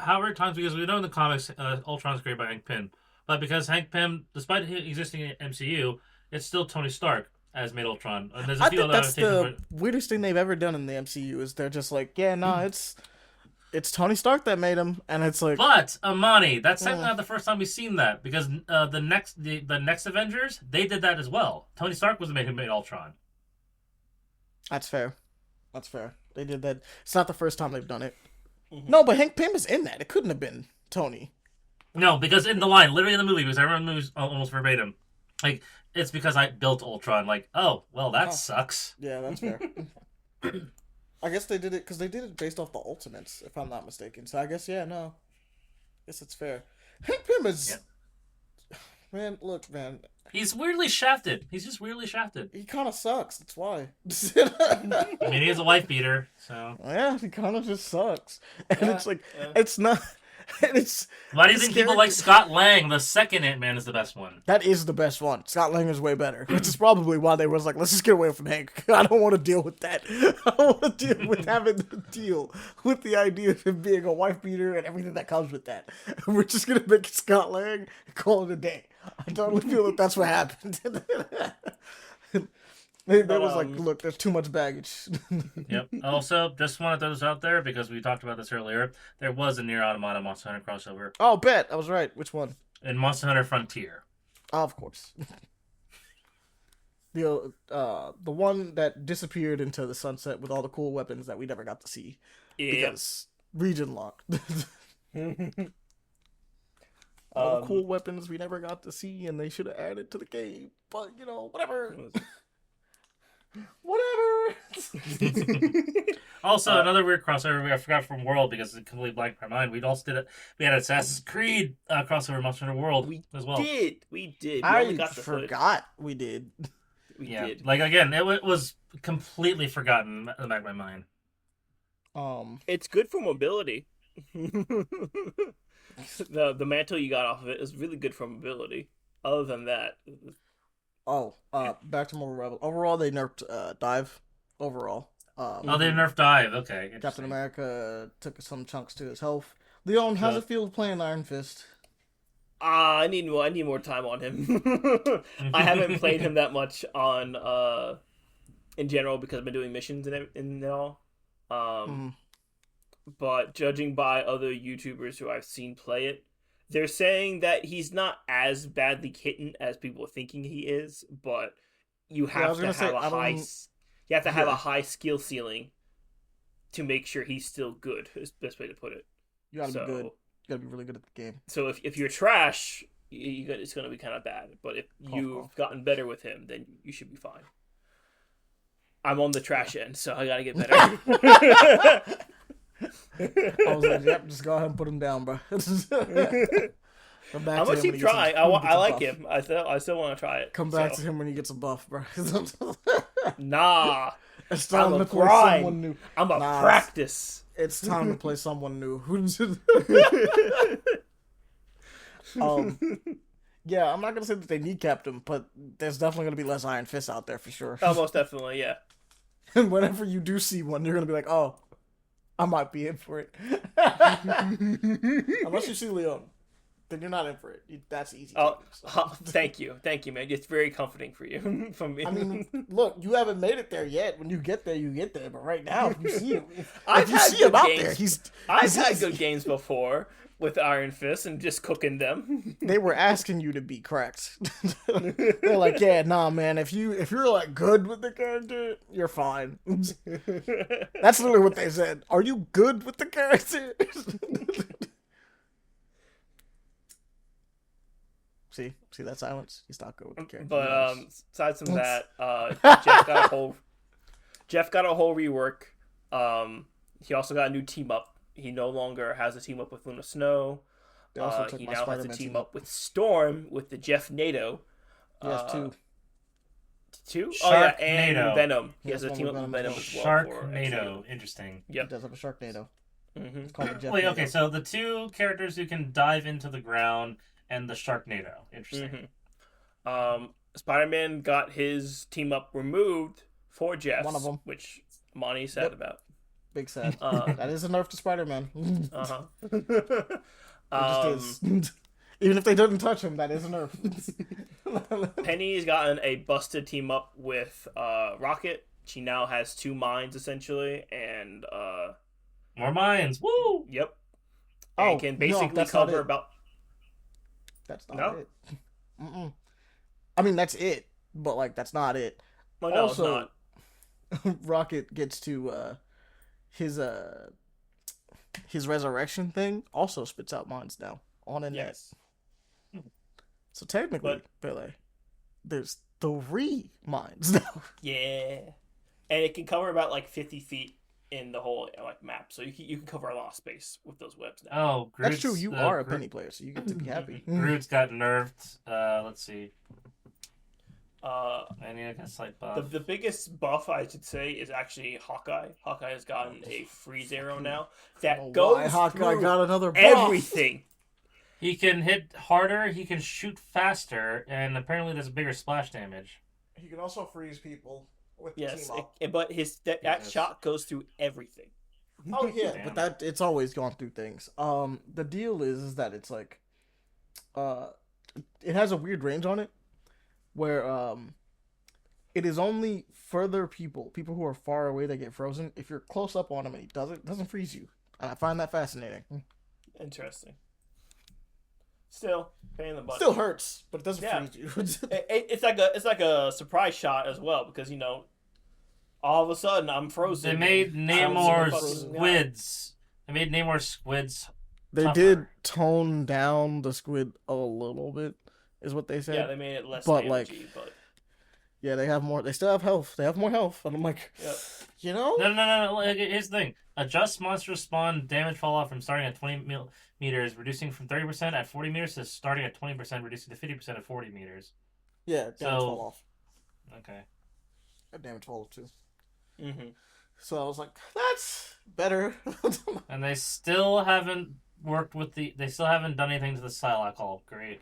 how many times, because we know in the comics Ultron's created by Hank Pym, but because Hank Pym, despite him existing in MCU, it's still Tony Stark as made Ultron. And there's a few I think that's the weirdest thing they've ever done in the MCU is they're just like, yeah, no, it's Tony Stark that made him, and it's like. But Ahmani, that's not the first time we've seen that, because the next Avengers, they did that as well. Tony Stark was the man who made Ultron. That's fair. They did that. It's not the first time they've done it. Mm-hmm. No, but Hank Pym is in that. It couldn't have been Tony. No, because in the line, literally in the movie, because I remember the movie almost verbatim, like, it's because I built Ultron. Like, oh, well, that sucks. Yeah, that's fair. I guess they did it because they did it based off the Ultimates, if I'm not mistaken. So I guess, I guess it's fair. Hank Pym is... Yeah. Man, look, man. He's weirdly shafted. He's just weirdly shafted. He kind of sucks. That's why. I mean, he is a wife beater, so... Yeah, he kind of just sucks. And it's like, it's not... Why do you think people like Scott Lang? The second Ant-Man is the best one. That is the best one. Scott Lang is way better. Which is probably why they was like, let's just get away from Hank. I don't want to deal with that. I don't want to deal with having to deal with the idea of him being a wife beater and everything that comes with that. We're just going to make it Scott Lang and call it a day. I totally feel like that's what happened. They was like, look, there's too much baggage. Yep. Also, just wanted those out there because we talked about this earlier. There was a Nier Automata Monster Hunter crossover. Oh, bet. I was right. Which one? In Monster Hunter Frontier. Oh, of course. The one that disappeared into the sunset with all the cool weapons that we never got to see. Yeah. Because region lock. All the cool weapons we never got to see, and they should have added to the game. But, whatever. Whatever. Also, another weird crossover I forgot from World because it completely blanked my mind. We had Assassin's Creed crossover Monster Hunter World as well. We did. I forgot we did. We did. Like again, it was completely forgotten in the back of my mind. It's good for mobility. The mantle you got off of it is really good for mobility. Other than that. Back to Marvel Rebel. Overall, they nerfed dive. Overall. They nerfed dive. Okay. Captain America took some chunks to his health. Leon, how's it feel playing Iron Fist? I need more time on him. I haven't played him that much on in general because I've been doing missions and all. But judging by other YouTubers who I've seen play it, they're saying that he's not as badly hidden as people are thinking he is, but you have to have a high. You have to have a high skill ceiling to make sure he's still good. Is the best way to put it. You gotta be good. You gotta be really good at the game. So if you're trash, it's gonna be kind of bad. But if you've gotten better with him, then you should be fine. I'm on the trash end, so I gotta get better. I was like, yep, just go ahead and put him down, bro. I'm gonna keep trying. I like him. I still want to try it. Come back to him when he gets a buff, bro. Nah. It's time to play someone new. I'm a practice. It's time to play someone new. Yeah, I'm not gonna say that they kneecapped him, but there's definitely gonna be less Iron Fists out there for sure. Oh, most definitely, yeah. And whenever you do see one, you're gonna be like, oh, I might be in for it. Unless you see Leon, then you're not in for it. That's easy. Thank you, man. It's very comforting for you. From me. I mean, look, you haven't made it there yet. When you get there, you get there. But right now, if you see him, I've had good games before with Iron Fist and just cooking them. They were asking you to be correct. They're like, yeah, nah, man. If you're like good with the character, you're fine. That's literally what they said. Are you good with the character? See that silence? He's not good with the character. But aside from that, Jeff got a whole rework. He also got a new team up. He no longer has a team up with Luna Snow. He now has a team up with Storm with the Jeff NATO. He has two. And Venom. He has a team up with Venom as well. Sharknado. Interesting. Yep. He does have a Sharknado. Mm-hmm. It's called a Jeff Wait, okay, NATO. so the two characters who can dive into the ground and the Sharknado. Interesting. Mm-hmm. Spider-Man got his team up removed for Jeff. One of them. Which Ahmani said about. Big sad. That is a nerf to Spider-Man. Uh-huh. It just is. Even if they didn't touch him, that is a nerf. Penny's gotten a busted team up with Rocket. She now has two mines, essentially, and... more mines! Woo! Yep. And can basically cover about... That's not it. Mm-mm. I mean, that's it, but, like, that's not it. Well, no, also, it's not. Rocket gets to... his resurrection thing also spits out mines now on a net. So technically, Pele, there's 3 mines now. Yeah, and it can cover about like 50 feet in the whole like map, so you can cover a lot of space with those webs now. Oh, Groot's, that's true. You are a Penny player, so you get to be happy. Groot's got nerfed. Let's see. I need a slight buff. The biggest buff I should say is actually Hawkeye. Hawkeye has gotten a freeze arrow now that goes Hawkeye through got another buff. Everything. He can hit harder. He can shoot faster, and apparently does bigger splash damage. He can also freeze people with the team up. But that shot goes through everything. Oh yeah, but it's always gone through things. The deal is that it's like, it has a weird range on it. Where it is only further people who are far away that get frozen. If you're close up on him and he doesn't freeze you. And I find that fascinating. Interesting. Still, pain in the butt. Still hurts, but it doesn't freeze you. It's like a surprise shot as well because all of a sudden I'm frozen. They made Namor squids. They did tone down the squid a little bit. Is what they said. Yeah, they made it less damagey, but yeah, they have more. They still have health. They have more health, and I'm like, No. Here's the thing: adjust monster spawn damage fall off from starting at 20 meters, reducing from 30% at 40 meters to starting at 20%, reducing to 50% at 40 meters. Yeah, damage fall off. Okay. That damage fall off too. Mm-hmm. So I was like, that's better. And they still haven't They still haven't done anything to the Psylocke Hall. Great.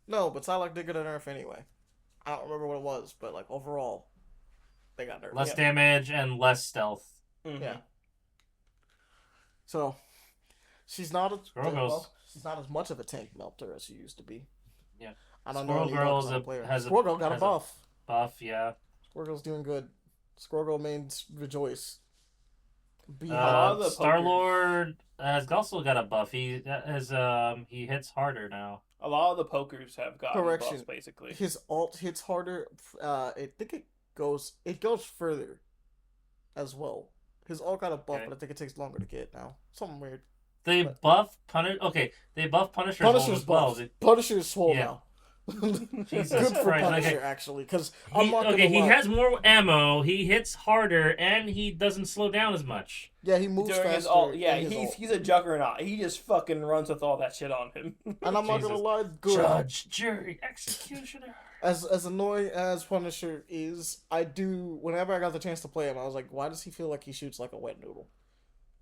No, but Psylocke did get a nerf anyway. I don't remember what it was, but like overall, they got nerfed. Less damage and less stealth. Mm-hmm. Yeah. So she's not she's not as much of a tank melter as she used to be. Yeah. I don't Squirrel know. Girl Squirrel Girl got a buff. Buff, yeah. Squirrel Girl's doing good. Squirrel Girl mains rejoice. Be lot of the Star pokers- Lord has also got a buff. He hits harder now. A lot of the pokers have gotten Correction. buffs, basically. his ult hits harder. I think it goes further as well. His ult got a buff, Okay. but I think it takes longer to get now. Something weird. They But- buff Punish. Okay, they buff Punisher's ult Punisher's as well. buff. Punisher's swole Yeah. now. Jesus Good for Christ, Punisher, okay. actually, because He has more ammo. He hits harder, and he doesn't slow down as much. Yeah, he moves During faster. his ult, yeah, in his ult. he's a juggernaut. He just fucking runs with all that shit on him. And I'm not gonna Jesus. lie, good. Judge, jury, executioner. As annoying as Punisher is, I do. Whenever I got the chance to play him, I was like, why does he feel like he shoots like a wet noodle?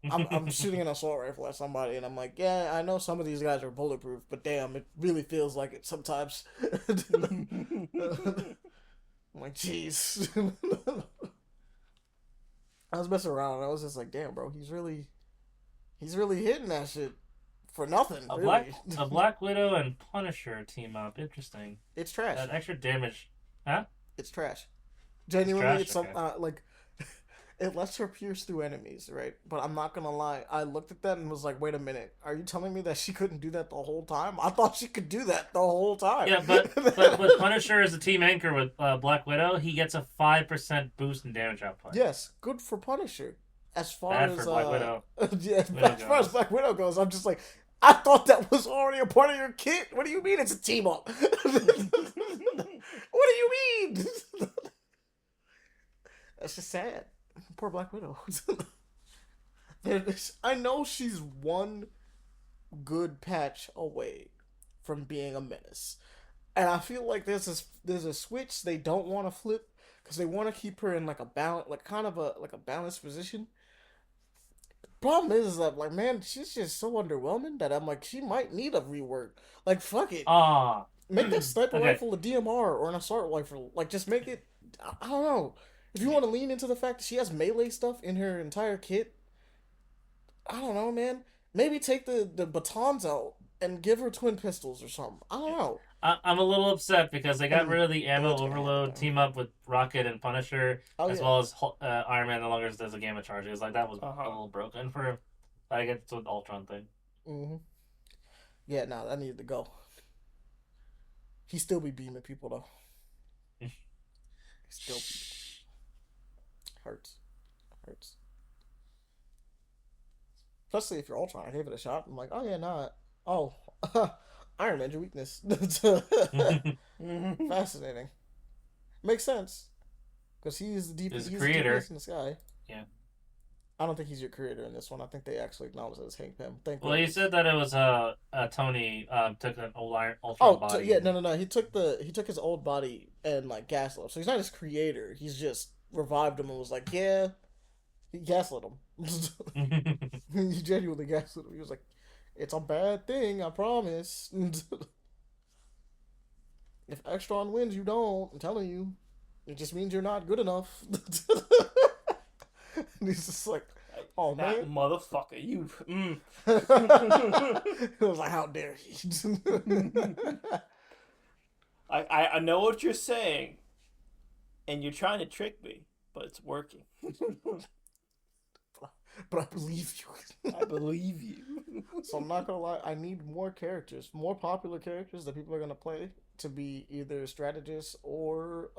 I'm shooting an assault rifle at somebody, and I'm like, yeah, I know some of these guys are bulletproof, but damn, it really feels like it sometimes. I'm like, jeez. I was messing around, and I was just like, damn, bro, he's really hitting that shit for nothing. Really. A Black Widow and Punisher team up. Interesting. It's trash. That extra damage. Huh? It's trash. Genuinely, It's trash? it's some like it lets her pierce through enemies, right? But I'm not gonna lie, I looked at that and was like, wait a minute, are you telling me that she couldn't do that the whole time? I thought she could do that the whole time. Yeah, but with Punisher as a team anchor with Black Widow, he gets a 5% boost in damage output. Yes, good for Punisher. As far Bad as for Black Widow. yeah, Widow as far as goes. Black Widow goes, I'm just like, I thought that was already a part of your kit. What do you mean it's a team up? What do you mean? That's just sad. Poor Black Widow. I know she's one good patch away from being a menace, and I feel like there's a switch they don't want to flip because they want to keep her in like a balance, like kind of a balanced position. Problem is that like, man, she's just so underwhelming that I'm like, she might need a rework. Like, fuck it. Make that sniper Okay. rifle a DMR or an assault rifle. Like, just make it. I don't know. If you want to lean into the fact that she has melee stuff in her entire kit, I don't know, man. Maybe take the batons out and give her twin pistols or something. I don't know. I'm a little upset because they got rid of the ammo Bullets are overload ammo. team up with Rocket and Punisher, Oh, as yeah. well as Iron Man no longer does a gamma charge. It was like that was Uh-huh. a little broken for I guess it's an Ultron thing. Mm-hmm. Yeah, nah, that needed to go. He still be beaming people though. He still be. Hurts. Especially if you're Ultron. I gave it a shot. I'm like, oh yeah, nah. Oh, Iron Man's your weakness. Fascinating. Makes sense. Because he's the deepest, He's he's the the creator. deepest in the sky. Yeah. I don't think he's your creator in this one. I think they actually acknowledge that it's Hank Pym. Thank Well, he goodness. said that it was Tony took an old Ultron Oh, body. yeah, no. He took his old body and like gaslit him. So he's not his creator. He's just revived him and was like, yeah, he gaslit him. He genuinely gaslit him. He was like, it's a bad thing, I promise. If Extron wins, you don't. I'm telling you, it just means you're not good enough. And he's just like, oh That man. motherfucker, you. It was like, how dare he? I know what you're saying, and you're trying to trick me, but it's working. But I believe you. I believe you. So I'm not gonna lie, I need more characters, more popular characters that people are gonna play to be either strategists or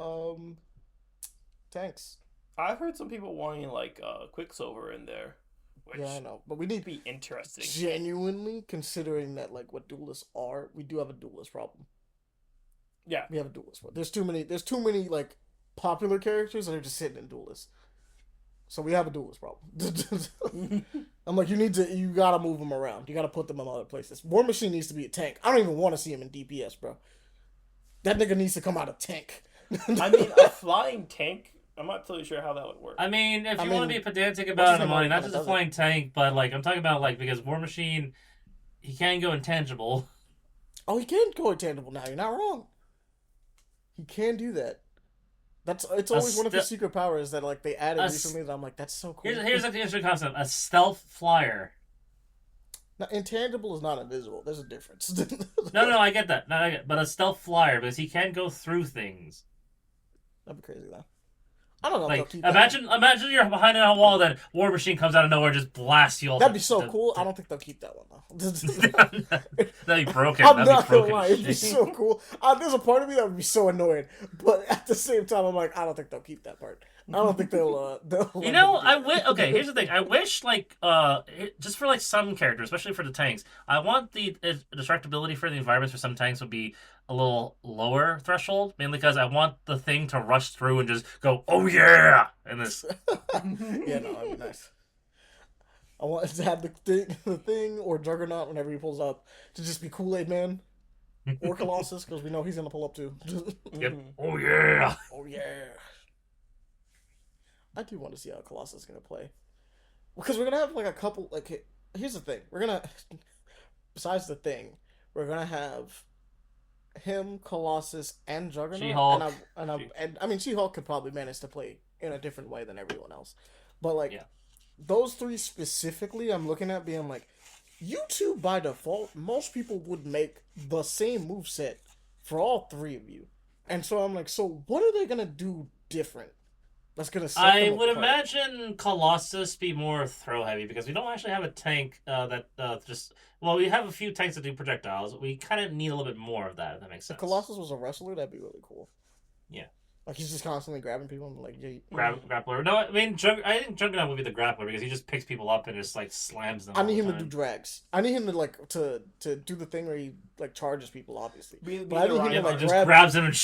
tanks. I've heard some people wanting like Quicksilver in there, which Yeah, I know, but we need would be interesting. genuinely considering that like what duelists are, we do have a duelist problem. Yeah, We have a duelist problem. There's too many like popular characters that are just sitting in duelists. So we have a duelist problem. I'm like, you gotta move them around. You gotta put them in other places. War Machine needs to be a tank. I don't even want to see him in DPS, bro. That nigga needs to come out of tank. I mean a flying tank. I'm not totally sure how that would work. I mean, if I you want to mean, be pedantic what's about his it, name Ahmani, not kinda just a does it. flying tank, but like I'm talking about like because War Machine, he can go intangible. Oh, he can go intangible now. You're not wrong. He can do that. It's always one of his secret powers that like they added recently. That I'm like, that's so cool. Here's an interesting concept: a stealth flyer. Now, intangible is not invisible. There's a difference. No, I get that. But a stealth flyer because he can go through things. That'd be crazy though. I don't know if they'll Like, keep imagine you're behind a wall, then War Machine comes out of nowhere, and just blasts you all. That'd be so cool. I don't think they'll keep that one though. That'd be broken. I'm That'd not be broken. gonna lie, it'd be so cool. There's a part of me that would be so annoyed, but at the same time, I'm like, I don't think they'll keep that part. I don't think they'll. You know, I wish. Okay, here's the thing. I wish, like, just for like some characters, especially for the tanks, I want the destructibility for the environments for some tanks would be a little lower threshold, mainly because I want the thing to rush through and just go, oh yeah, and this. Yeah, no, that'd be nice. I want to have the thing, or Juggernaut whenever he pulls up to just be Kool-Aid Man, or Colossus because we know he's gonna pull up too. Yep. Oh yeah. Oh yeah. I do want to see how Colossus is gonna play, because we're gonna have like a couple. Like, here's the thing: we're gonna, besides the thing, we're gonna have him, Colossus, and Juggernaut. She-Hulk. And I mean, She-Hulk could probably manage to play in a different way than everyone else, but like, Yeah. those three specifically, I'm looking at being like, you two by default, most people would make the same moveset for all three of you, and so I'm like, so what are they gonna do different? That's gonna set I them would apart? imagine Colossus be more throw heavy because we don't actually have a tank that just. Well, we have a few tanks that do projectiles. We kind of need a little bit more of that. If that makes sense. If Colossus was a wrestler, that'd be really cool. Yeah. Like, he's just constantly grabbing people and like, yeah. Grappler. No, I mean, I think Juggernaut would be the grappler because he just picks people up and just like slams them. I need all him the to do time. drags. I need him to like to do the thing where he like charges people, obviously. Be But I need him Yeah, to like just grab. grabs him and.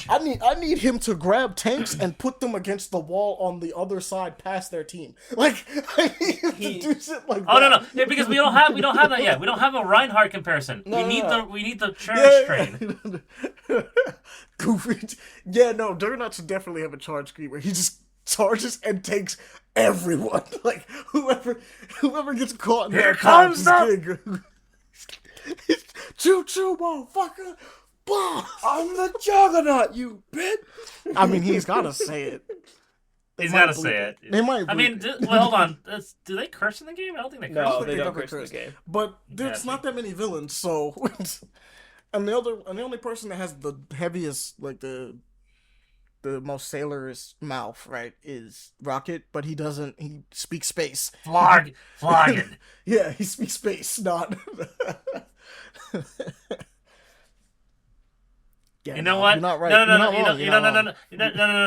I need him to grab tanks and put them against the wall on the other side past their team. Like, I need him to do shit like Oh that. no! Yeah, because we don't have that yet. We don't have a Reinhardt comparison. No, we need the charge train. Goofy. Yeah, no, Juggernaut should definitely have a charge screen where he just charges and takes everyone. Like, whoever gets caught in Here that comes choo choo, motherfucker. Boss. I'm the Juggernaut, you bitch. I mean, he's gotta say it. He's got to say it. They might. I mean, hold on. Do they curse in the game? I don't think they curse. No, think they they don't never curse in the curse. game. But there's not that many villains, so. And the only person that has the heaviest, like the most sailorist mouth, right, is Rocket. But he speaks space. Flogging. Yeah, he speaks space, not. Yeah, You know what? You're not right. No.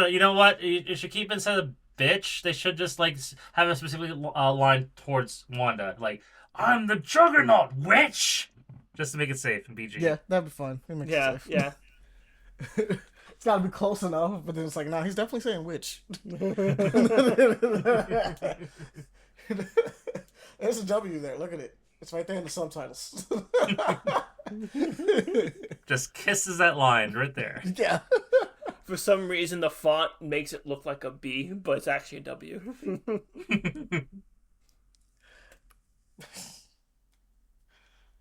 You know what? You should keep instead of bitch. They should just like have a specific line towards Wanda, like "I'm the Juggernaut, witch," just to make it safe and PG. Yeah, that'd be fun. Yeah. It's gotta be close enough, but then it's like, nah, he's definitely saying witch. There's a W there. Look at it. It's right there in the subtitles. Just kisses that line right there. Yeah. For some reason, the font makes it look like a B, but it's actually a W.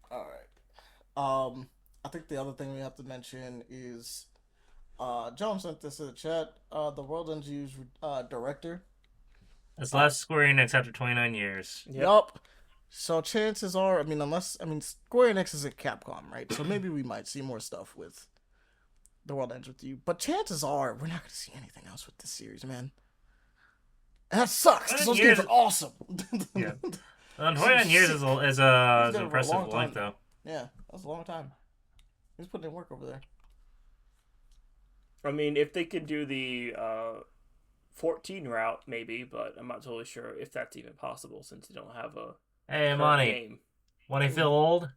All right. I think the other thing we have to mention is, John sent this in the chat. The World Ends U's director. It's last Square Enix after 29 years. Yup. So chances are, Square Enix is at Capcom, right? So maybe we might see more stuff with The World Ends With You. But chances are, we're not going to see anything else with this series, man. And that sucks, because those games are awesome. Yeah. 29 years is an impressive length, though. Yeah, that's a long time. He's putting in work over there. I mean, if they could do the 14 route, maybe, but I'm not totally sure if that's even possible since they don't have a Hey, current Ahmani, game. want to feel old?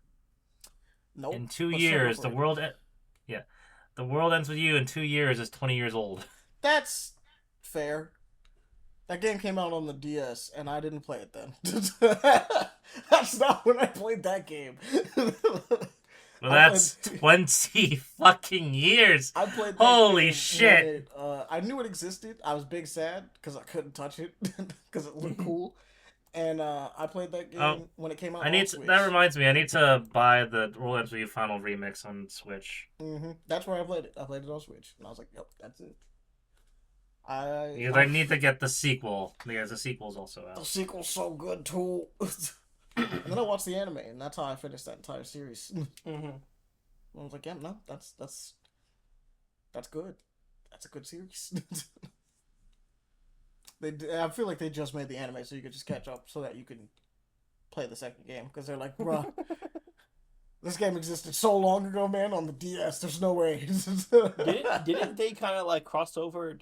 Nope. In 2 Let's years, go the for it. world... The world ends with you in 2 years is 20 years old. That's fair. That game came out on the DS, and I didn't play it then. That's not when I played that game. Well, that's 20 fucking years. I played that Holy game shit. when I knew it existed. I was big sad because I couldn't touch it because it looked cool. And I played that game when it came out on Switch. That reminds me, I need to buy the World Ends With You Final Remix on Switch. Mm-hmm. That's where I played it. I played it on Switch. And I was like, yep, that's it. Because I need to get the sequel. Because the sequel's also The out. sequel's so good, too. And then I watched the anime, and that's how I finished that entire series. Mm-hmm. I was like, yeah, no, that's good. That's a good series. I feel like they just made the anime so you could just catch up so that you can play the second game because they're like, bruh, this game existed so long ago, man, on the DS. There's no way. Didn't they kind of like cross over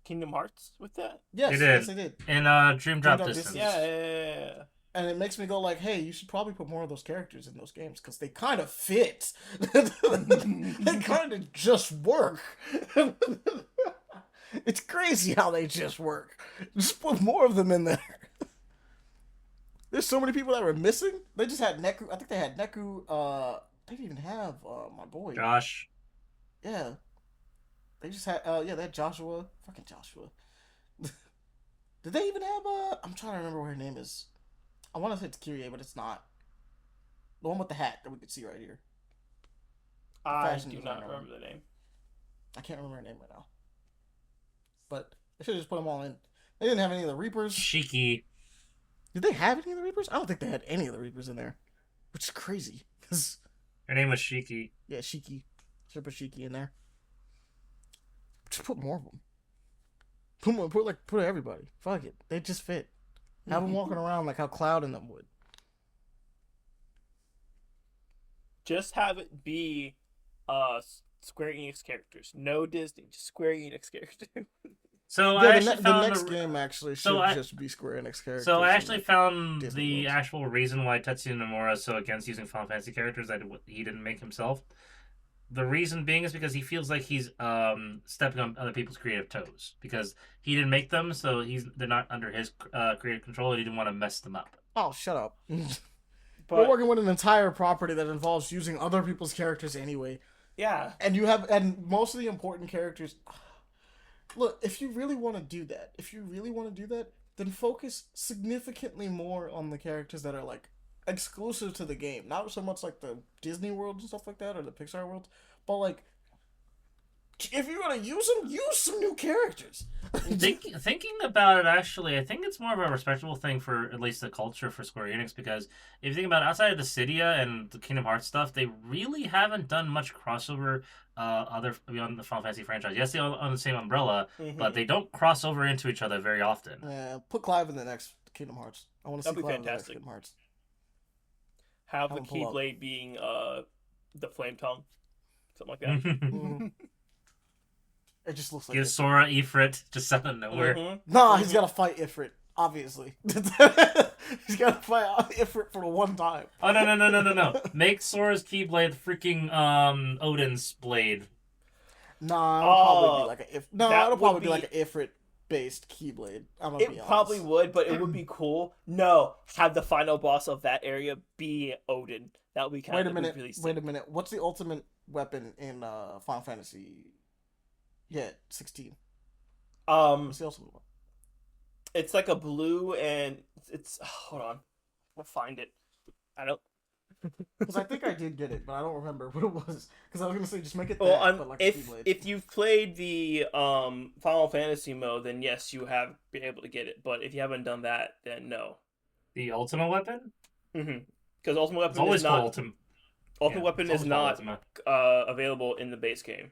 Kingdom Hearts with that? Yes, yes, they did. In Dream Drop Distance. Yeah. And it makes me go like, hey, you should probably put more of those characters in those games because they kind of fit. They kind of just work. It's crazy how they just work. Just put more of them in there. There's so many people that were missing. They just had Neku. I think they had Neku. They didn't even have my boy Josh. Yeah, they just had. They had Joshua. Fucking Joshua. Did they even have I'm trying to remember what her name is. I want to say it's Kyrie, but it's not. The one with the hat that we could see right here. I do not remember the name. I can't remember her name right now. But they should have just put them all in. They didn't have any of the Reapers. Shiki. Did they have any of the Reapers? I don't think they had any of the Reapers in there. Which is crazy. Her name was Shiki. Yeah, Shiki. Should put Shiki in there. Just put more of them. Put everybody. Fuck it. They just fit. Have them walking around like how Cloud and them would. Just have it be Square Enix characters. No Disney, just Square Enix characters. So yeah, I actually found the next game actually should just be Square Enix characters. So I actually found Disney the actual reason why Tetsuya Nomura is so against using Final Fantasy characters that he didn't make himself. The reason being is because he feels like he's stepping on other people's creative toes because he didn't make them, so they're not under his creative control, and he didn't want to mess them up. Oh, shut up! We're working with an entire property that involves using other people's characters anyway. Yeah, and most of the important characters. Look, if you really want to do that, then focus significantly more on the characters that are like exclusive to the game, not so much like the Disney world and stuff like that or the Pixar world, but like if you're gonna use them, use some new characters. Thinking about it, actually, I think it's more of a respectable thing for at least the culture for Square Enix because if you think about it, outside of the Cydia and the Kingdom Hearts stuff, they really haven't done much crossover beyond the Final Fantasy franchise. Yes, they're on the same umbrella, but they don't cross over into each other very often. Yeah, put Clive in the next Kingdom Hearts. I want to see Clive in the next Kingdom Hearts. Have the Keyblade being the Flame Tongue, something like that. It just looks like Give Sora Ifrit just out of nowhere. Nah, he's gotta fight Ifrit, obviously. He's gotta fight Ifrit for the one time. Oh no. Make Sora's Keyblade freaking Odin's blade. Nah, it'll probably be like an Ifrit based Keyblade. It probably would, but it would be cool. No, have the final boss of that area be Odin. That would be kind of really sick. Wait a minute. What's the ultimate weapon in Final Fantasy? Yeah, 16. What's the ultimate one? It's like a blue and it's hold on. I'll find it. I don't because I think I did get it, but I don't remember what it was. Because I was gonna say just make it. Well, if you've played the Final Fantasy mode, then yes, you have been able to get it. But if you haven't done that, then no. The ultimate weapon. Because ultimate weapon is not. Ultimate weapon is not available in the base game.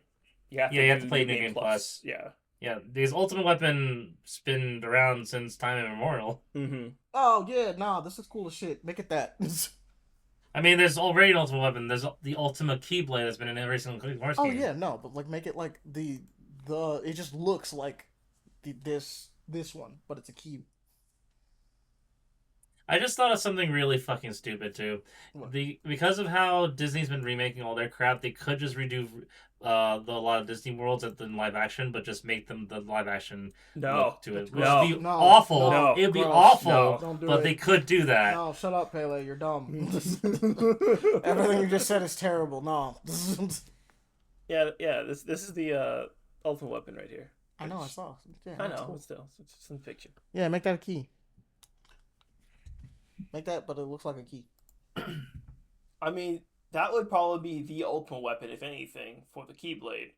You have to play New Game Plus. Yeah, these ultimate weapons been around since time immemorial. Oh yeah, nah, this is cool as shit. Make it that. I mean, there's already an ultimate weapon. There's the ultimate Keyblade that's been in every single Kingdom Hearts game. Oh yeah, no, but like make it like the it just looks like this one, but it's a key. I just thought of something really fucking stupid too. What? Because of how Disney's been remaking all their crap, they could just redo a lot of Disney worlds in live action, but just make them the live action look to it. Which would be awful. It'd be awful. Don't do it. They could do that. No, shut up, Pele. You're dumb. Everything you just said is terrible. No. Yeah. This is the ultimate weapon right here. I know. I saw. Yeah, I know. Cool. But still, it's just in fiction. Yeah, make that a key. Make that, but it looks like a key. I mean, that would probably be the ultimate weapon, if anything, for the Keyblade.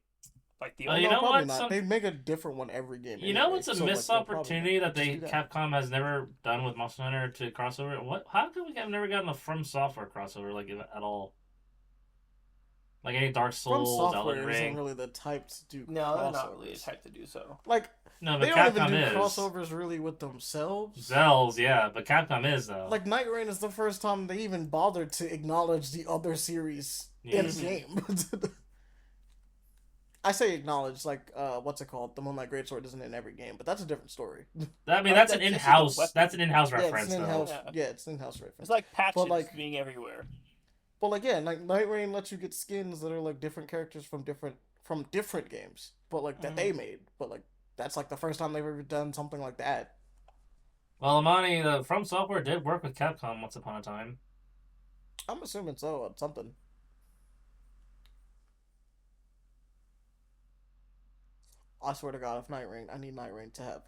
Like the you know what? They make a different one every game. You know what's a missed opportunity that Capcom has never done with Monster Hunter to crossover? How come we have never gotten a From Software crossover like at all? Like any Dark From Souls, Software Elden isn't Ring. really the type to do No, they're crossovers. not really the type to do so. Like, No, they but don't even Capcom do is. crossovers really with themselves. Zells, yeah, but Capcom is though. Like, Night Rain is the first time they even bothered to acknowledge the other series in the game. I say acknowledge, like, what's it called? The Moonlight Greatsword isn't in every game, but that's a different story. I mean, Like, that's an that's just in-house. a weapon. That's an in-house Yeah, reference, it's an though. in-house. Yeah. Yeah, it's an in-house reference. It's like patches But, like- being everywhere. But like, yeah, like Night Rain lets you get skins that are like different characters from different games, but like that they made. But like that's like the first time they've ever done something like that. Well, Ahmani, the From Software did work with Capcom once upon a time. I'm assuming so on something. I swear to God, if Night Rain, I need Night Rain to have.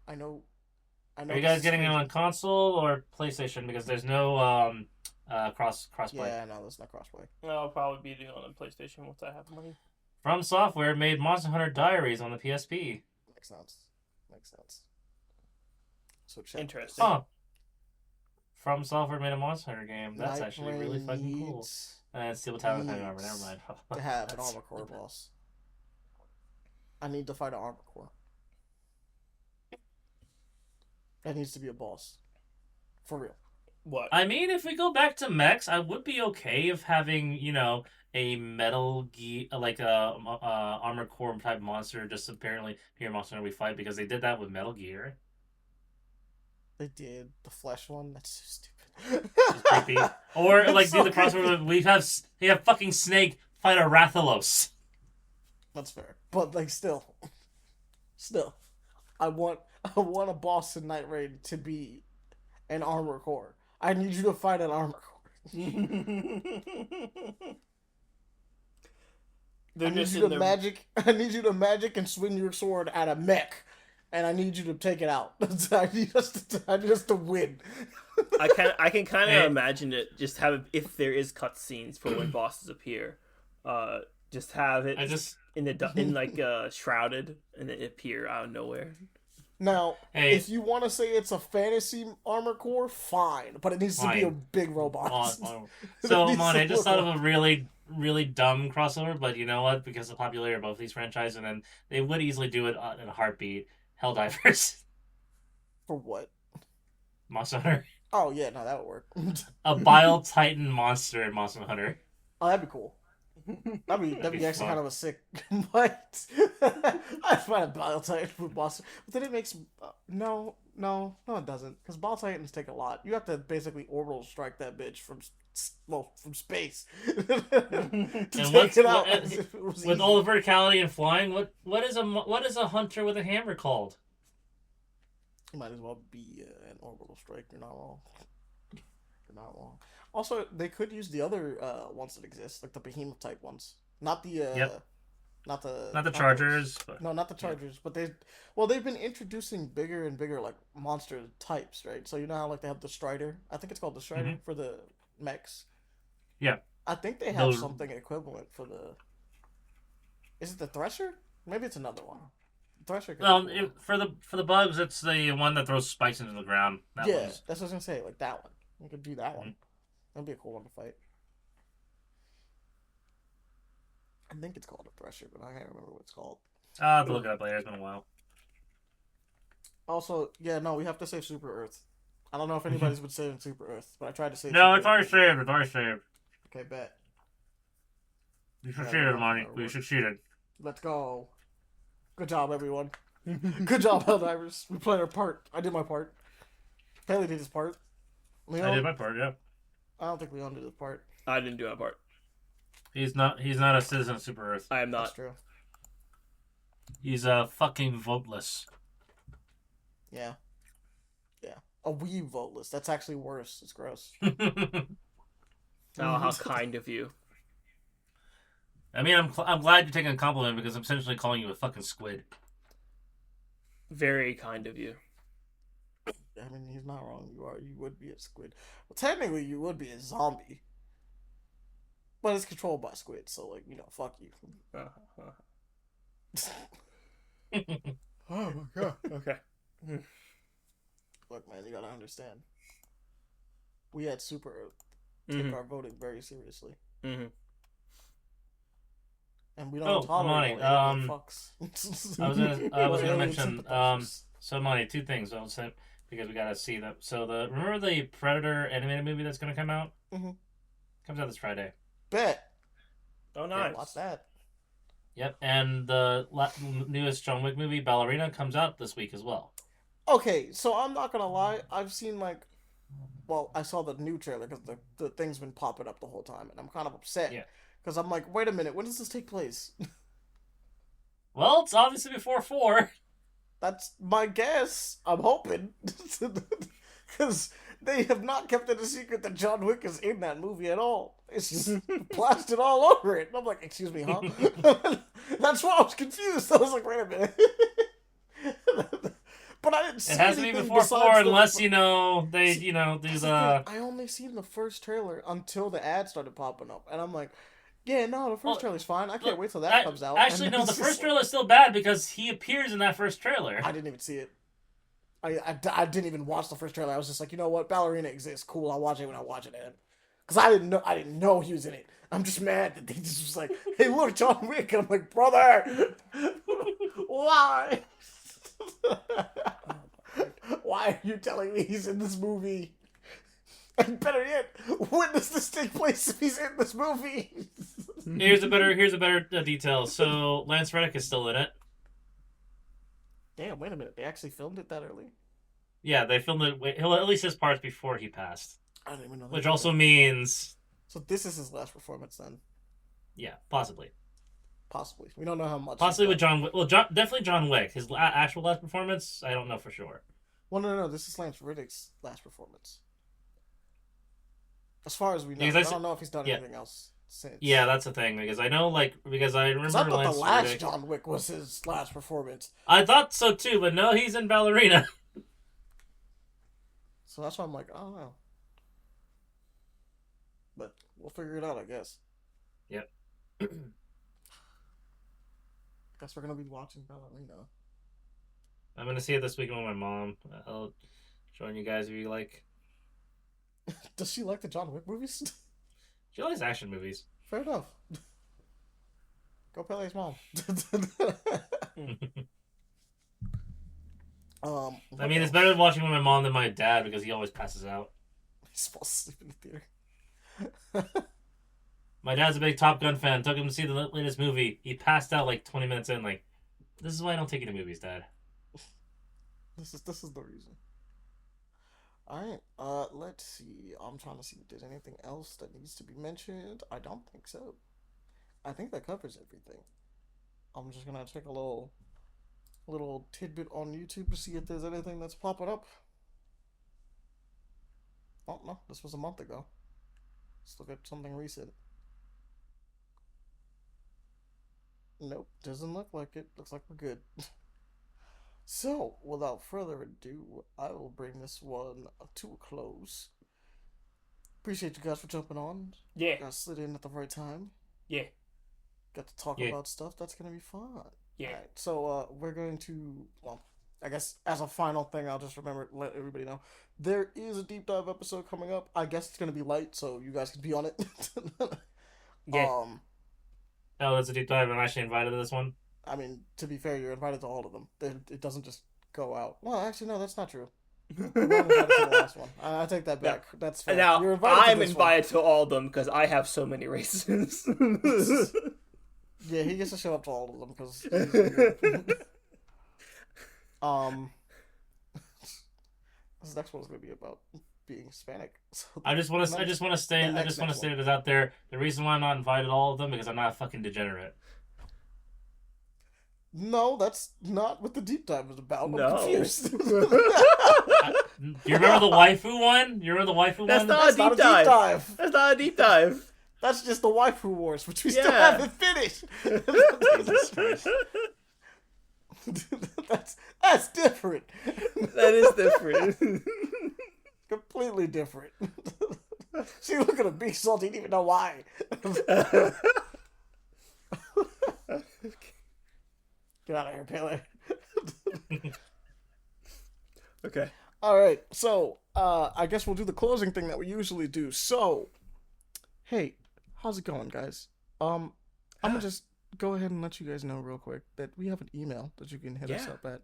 I know. Are you this guys is getting it crazy. on console or PlayStation? Because there's no crossplay. Yeah, no, that's not crossplay. I'll probably be doing it on PlayStation once I have money. From Software made Monster Hunter Diaries on the PSP. Makes sense. Makes sense. So check Interesting. Huh. From Software made a Monster Hunter game. That's Night actually really Rain fucking cool. needs And Steel Talent Heavy Armor. needs Never mind. to have an That's- armor core boss. I need to fight an armor core. That needs to be a boss. For real. What? I mean, if we go back to mechs, I would be okay of having, you know, a Metal Gear, like a Armor Core type monster, just apparently here in Monster Hunter we fight, because they did that with Metal Gear. They did the flesh one. That's so stupid. It's creepy. Or That's like so do the crossover. creepy. We have fucking Snake fight a Rathalos. That's fair, but like still, I want a boss in Night Raid to be an armor core. I need you to fight an armor core. They're I need just you in to their... magic. I need you to magic and swing your sword at a mech, and I need you to take it out. I need us to win. I can kind of Hey. imagine it. Just have it, if there is cutscenes for when bosses appear. Just have it in like shrouded and then appear out of nowhere. Now, Hey. if you want to say it's a fantasy armor core, fine, but it needs to be a Fine. big robot. So, It needs Mon, to I just look thought of like- a really, really dumb crossover, but you know what? Because of the popularity of both these franchises, and then they would easily do it in a heartbeat. Helldivers. For what? Monster Hunter. Oh yeah, no, that would work. A Bile Titan monster in Monster Hunter. Oh, that'd be cool. That'd Be be actually fun. kind of a sick. But I'd find a Bile Titan with boss. But then it makes no, it doesn't. Because Bile Titans take a lot. You have to basically orbital strike that bitch from space to And take what's it out. what- as if it was with easy. all the verticality and flying? What is a hunter with a hammer called? You might as well be an orbital strike. You're not wrong. You're not wrong. Also, they could use the other ones that exist, like the behemoth type ones, not the Yep. not the Not the those. Chargers. But... No, not the Chargers, but they've been introducing bigger and bigger like monster types, right? So you know how like they have the Strider. I think it's called the Strider for the mechs. Yeah. I think they have Those- something equivalent for the. Is it the Thresher? Maybe it's another one. Thresher. could be Well, cool. for the bugs, it's the one that throws spikes into the ground. That Yeah, one's... that's what I was gonna say. Like that one. We could do that one. That'd be a cool one to fight. I think it's called a Thresher, but I can't remember what it's called. I'll have to look it up later. It's been a while. Also, yeah, no, we have to save Super Earth. I don't know if anybody's been saving Super Earth, but I tried to save. No, Super it's already Earth. saved. It's already saved. Okay, bet. You Yeah, succeeded, no, Monty. that'll We work. succeeded. Let's go. Good job, everyone. Good job, Helldivers. We played our part. I did my part. Pele did his part. Leon, I did my part. Yeah. I don't think Leon did his part. I didn't do my part. He's not a citizen of Super Earth. I am That's not. true. He's fucking voteless. Yeah. Yeah. A wee voteless. That's actually worse. It's gross. Oh, how kind of you. I mean, I'm glad you're taking a compliment because I'm essentially calling you a fucking squid. Very kind of you. I mean, he's not wrong. You would be a squid. Well, technically, you would be a zombie. But it's controlled by squids, so, like, fuck you. Oh my god. Okay. Look, man, you gotta understand. We had Super Earth take our voting very seriously. Mm-hmm. and we don't tolerate Ahmani, fucks. I was We're gonna alien mention sympathizers. so Ahmani, two things I'll say because we gotta see them. So remember the Predator animated movie that's gonna come out? Mm-hmm. Comes out this Friday. Bet. Oh, nice. Watch that. Yep, and the newest John Wick movie, Ballerina, comes out this week as well. Okay, so I'm not gonna lie. I've seen I saw the new trailer because the thing's been popping up the whole time, and I'm kind of upset. Yeah. Because I'm like, wait a minute, when does this take place? Well, it's obviously before 4. That's my guess. I'm hoping. Because they have not kept it a secret that John Wick is in that movie at all. It's just plastered all over it. And I'm like, excuse me, huh? That's why I was confused. I was like, wait a minute. But I didn't see it has to be anything before 4 unless, they, do the... I only seen the first trailer until the ad started popping up. And I'm like, yeah, no, the first trailer's fine. I can't wait till that comes out. Actually, no, the first trailer is still bad because he appears in that first trailer. I didn't even see it. I didn't even watch the first trailer. I was just like, you know what, Ballerina exists. Cool, I'll watch it when I watch it. Because I didn't know he was in it. I'm just mad that they just was like, hey, look, John Wick. And I'm like, brother, why? Why are you telling me he's in this movie? And better yet, when does this take place if he's in this movie? Here's a better detail. So Lance Reddick is still in it. Damn, wait a minute. They actually filmed it that early? Yeah, they filmed it. At least his parts before he passed. I didn't even know that. Which also means... So this is his last performance then? Yeah, possibly. Possibly. We don't know how much. Possibly with John Wick. Well, definitely John Wick. His actual last performance, I don't know for sure. Well, no. This is Lance Reddick's last performance. As far as we know. Because I don't know if he's done anything else since. Yeah, that's the thing. Because I know, because I remember I thought Lance the last Reddick... John Wick was his last performance. I thought so too, but no, he's in Ballerina. So that's why I'm like, I don't know. But we'll figure it out, I guess. Yep. Guess we're gonna be watching Ballerina. I'm gonna see it this weekend with my mom. I'll join you guys if you like. Does she like the John Wick movies? She likes action movies. Fair enough. Go Pele's mom. I mean, it's better than watching with my mom than my dad because he always passes out. He's falls asleep in the theater. My dad's a big Top Gun fan. Took him to see the latest movie. He passed out like 20 minutes in. Like, this is why I don't take you to movies, Dad. This is the reason. Alright, let's see. I'm trying to see if there's anything else that needs to be mentioned. I don't think so. I think that covers everything. I'm just gonna take a little tidbit on YouTube to see if there's anything that's popping up. Oh, no, this was a month ago. Let's look at something recent. Nope, doesn't look like it. Looks like we're good. So, without further ado, I will bring this one to a close. Appreciate you guys for jumping on. Yeah. You guys slid in at the right time. Yeah. Got to talk about stuff. That's going to be fun. Yeah. Alright, so we're going to, well, I guess as a final thing, I'll just let everybody know. There is a deep dive episode coming up. I guess it's going to be light, so you guys can be on it. Yeah. Oh, that's a deep dive. I'm actually invited to this one. I mean, to be fair, you're invited to all of them. It doesn't just go out. Well, actually, no, that's not true. You're not invited to the last one. I take that back. No. That's fair. Now, you're invited I'm invited to all of them because I have so many races. Yeah, he gets to show up to all of them because this next one's gonna be about being Hispanic. So I just want to state it out there. The reason why I'm not invited to all of them because I'm not a fucking degenerate. No, that's not what the deep dive is about. No. I'm confused. You remember the waifu one? That's not a deep dive. That's not a deep dive. That's just the waifu wars, which we still haven't finished. Jesus Christ. That's different. That is different. Completely different. See, look at him being salty. He didn't even know why. Get out of here, Pele. Okay. All right. So, I guess we'll do the closing thing that we usually do. So, hey, how's it going, guys? I'm gonna just go ahead and let you guys know real quick that we have an email that you can hit us up at.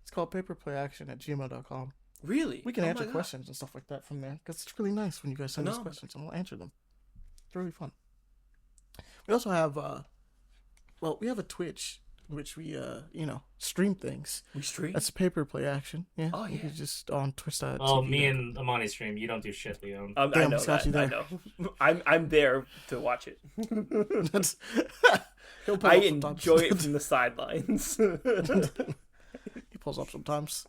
It's called paperplayaction@gmail.com. Really? We can answer questions and stuff like that from there, because it's really nice when you guys send us questions and we'll answer them. It's really fun. We also have, we have a Twitch, which we, stream things. We stream? That's Paper Play Action. Yeah. Oh, yeah. You can just on Twitch.tv. Oh, me and Ahmani stream. You don't do shit, Leon. I know that. I know. I'm there to watch it. I enjoy it from the sidelines. He pulls up sometimes.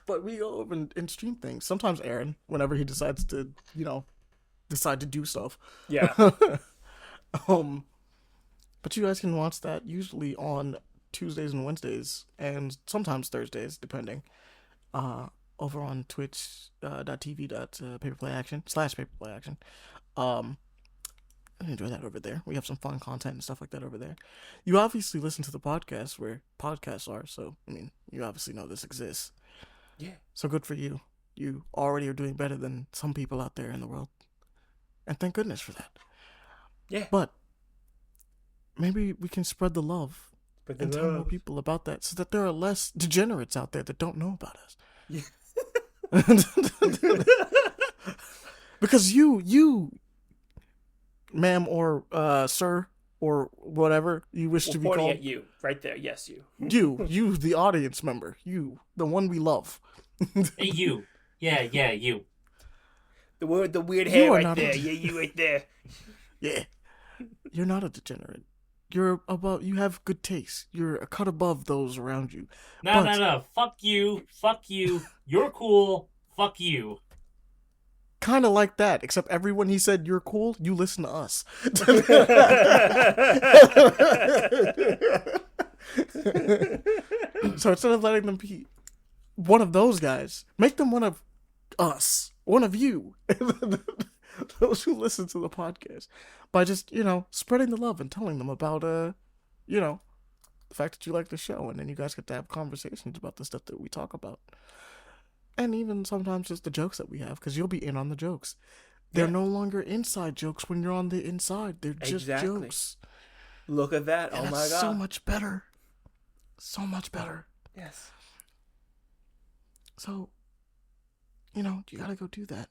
But we go over and stream things. Sometimes Aaron, whenever he decides to, decide to do stuff. Yeah. But you guys can watch that usually on Tuesdays and Wednesdays, and sometimes Thursdays, depending. Over on twitch.tv/paperplayaction. I enjoy that over there. We have some fun content and stuff like that over there. You obviously listen to the podcast where podcasts are, so, you obviously know this exists. Yeah. So good for you. You already are doing better than some people out there in the world. And thank goodness for that. Yeah. But maybe we can spread the love and tell more people about that so that there are less degenerates out there that don't know about us. Yeah. Because you, ma'am or sir or whatever you wish to be called. Pointing at you, right there. Yes, you. You, the audience member. You, the one we love. Hey, you. Yeah, you. The weird hair right there. Yeah, you right there. Yeah. You're not a degenerate. You have good taste. You're a cut above those around you. No. Fuck you. You're cool. Fuck you. Kind of like that, except everyone he said you're cool, you listen to us. So instead of letting them be one of those guys, make them one of us, one of you, those who listen to the podcast, by just, spreading the love and telling them about, the fact that you like the show, and then you guys get to have conversations about the stuff that we talk about. And even sometimes just the jokes that we have, because you'll be in on the jokes. They're no longer inside jokes when you're on the inside. They're just jokes. Look at that. And oh my God. So much better. So much better. Yes. So, you gotta go do that.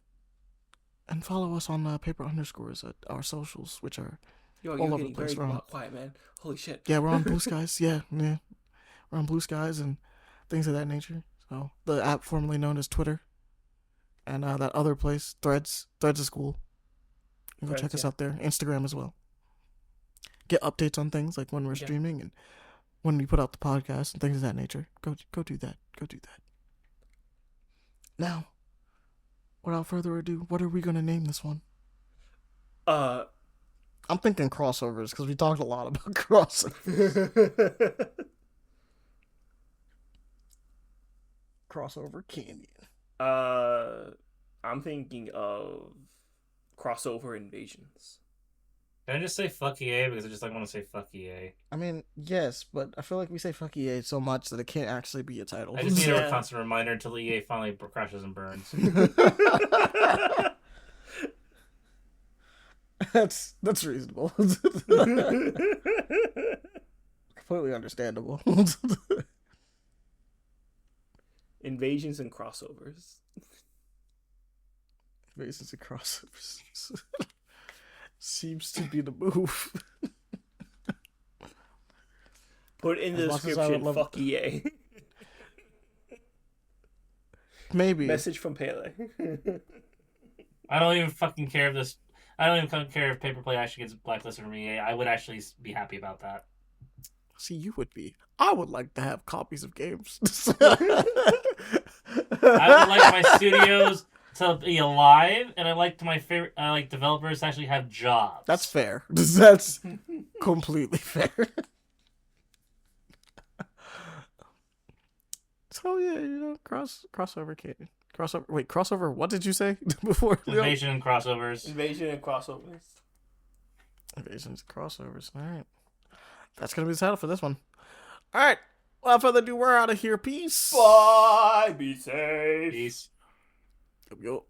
And follow us on paper underscores at our socials, which are all over the place. Very quiet, man. Holy shit. Yeah, we're on Blueskies. Yeah. We're on Blueskies and things of that nature. So, the app formerly known as Twitter. And that other place, Threads. Threads is cool. You can go check us out there. Instagram as well. Get updates on things like when we're streaming and when we put out the podcast and things of that nature. Go do that. Go do that. Now, without further ado, what are we going to name this one? I'm thinking crossovers, because we talked a lot about crossovers. Crossover Canyon. I'm thinking of crossover invasions. Can I just say fuck EA because I just want to say fuck EA? I mean, yes, but I feel like we say fuck EA so much that it can't actually be a title. I just need a constant reminder until EA finally crashes and burns. That's reasonable. Completely understandable. Invasions and crossovers. Invasions and crossovers. Seems to be the move. Put in the description, fuck EA. Maybe. Message from Pele. I don't even fucking care if this... I don't even care if Paper Play actually gets blacklisted from EA. I would actually be happy about that. See, you would be. I would like to have copies of games. I would like my studios to be alive, and I like developers to actually have jobs. That's fair. That's completely fair. So yeah, crossover Canyon. Crossover. What did you say before? Invasion and crossovers. Invasion and crossovers. Invasions and crossovers. All right. That's going to be the title for this one. All right. Without further ado, we're out of here. Peace. Bye. Be safe. Peace. Yo.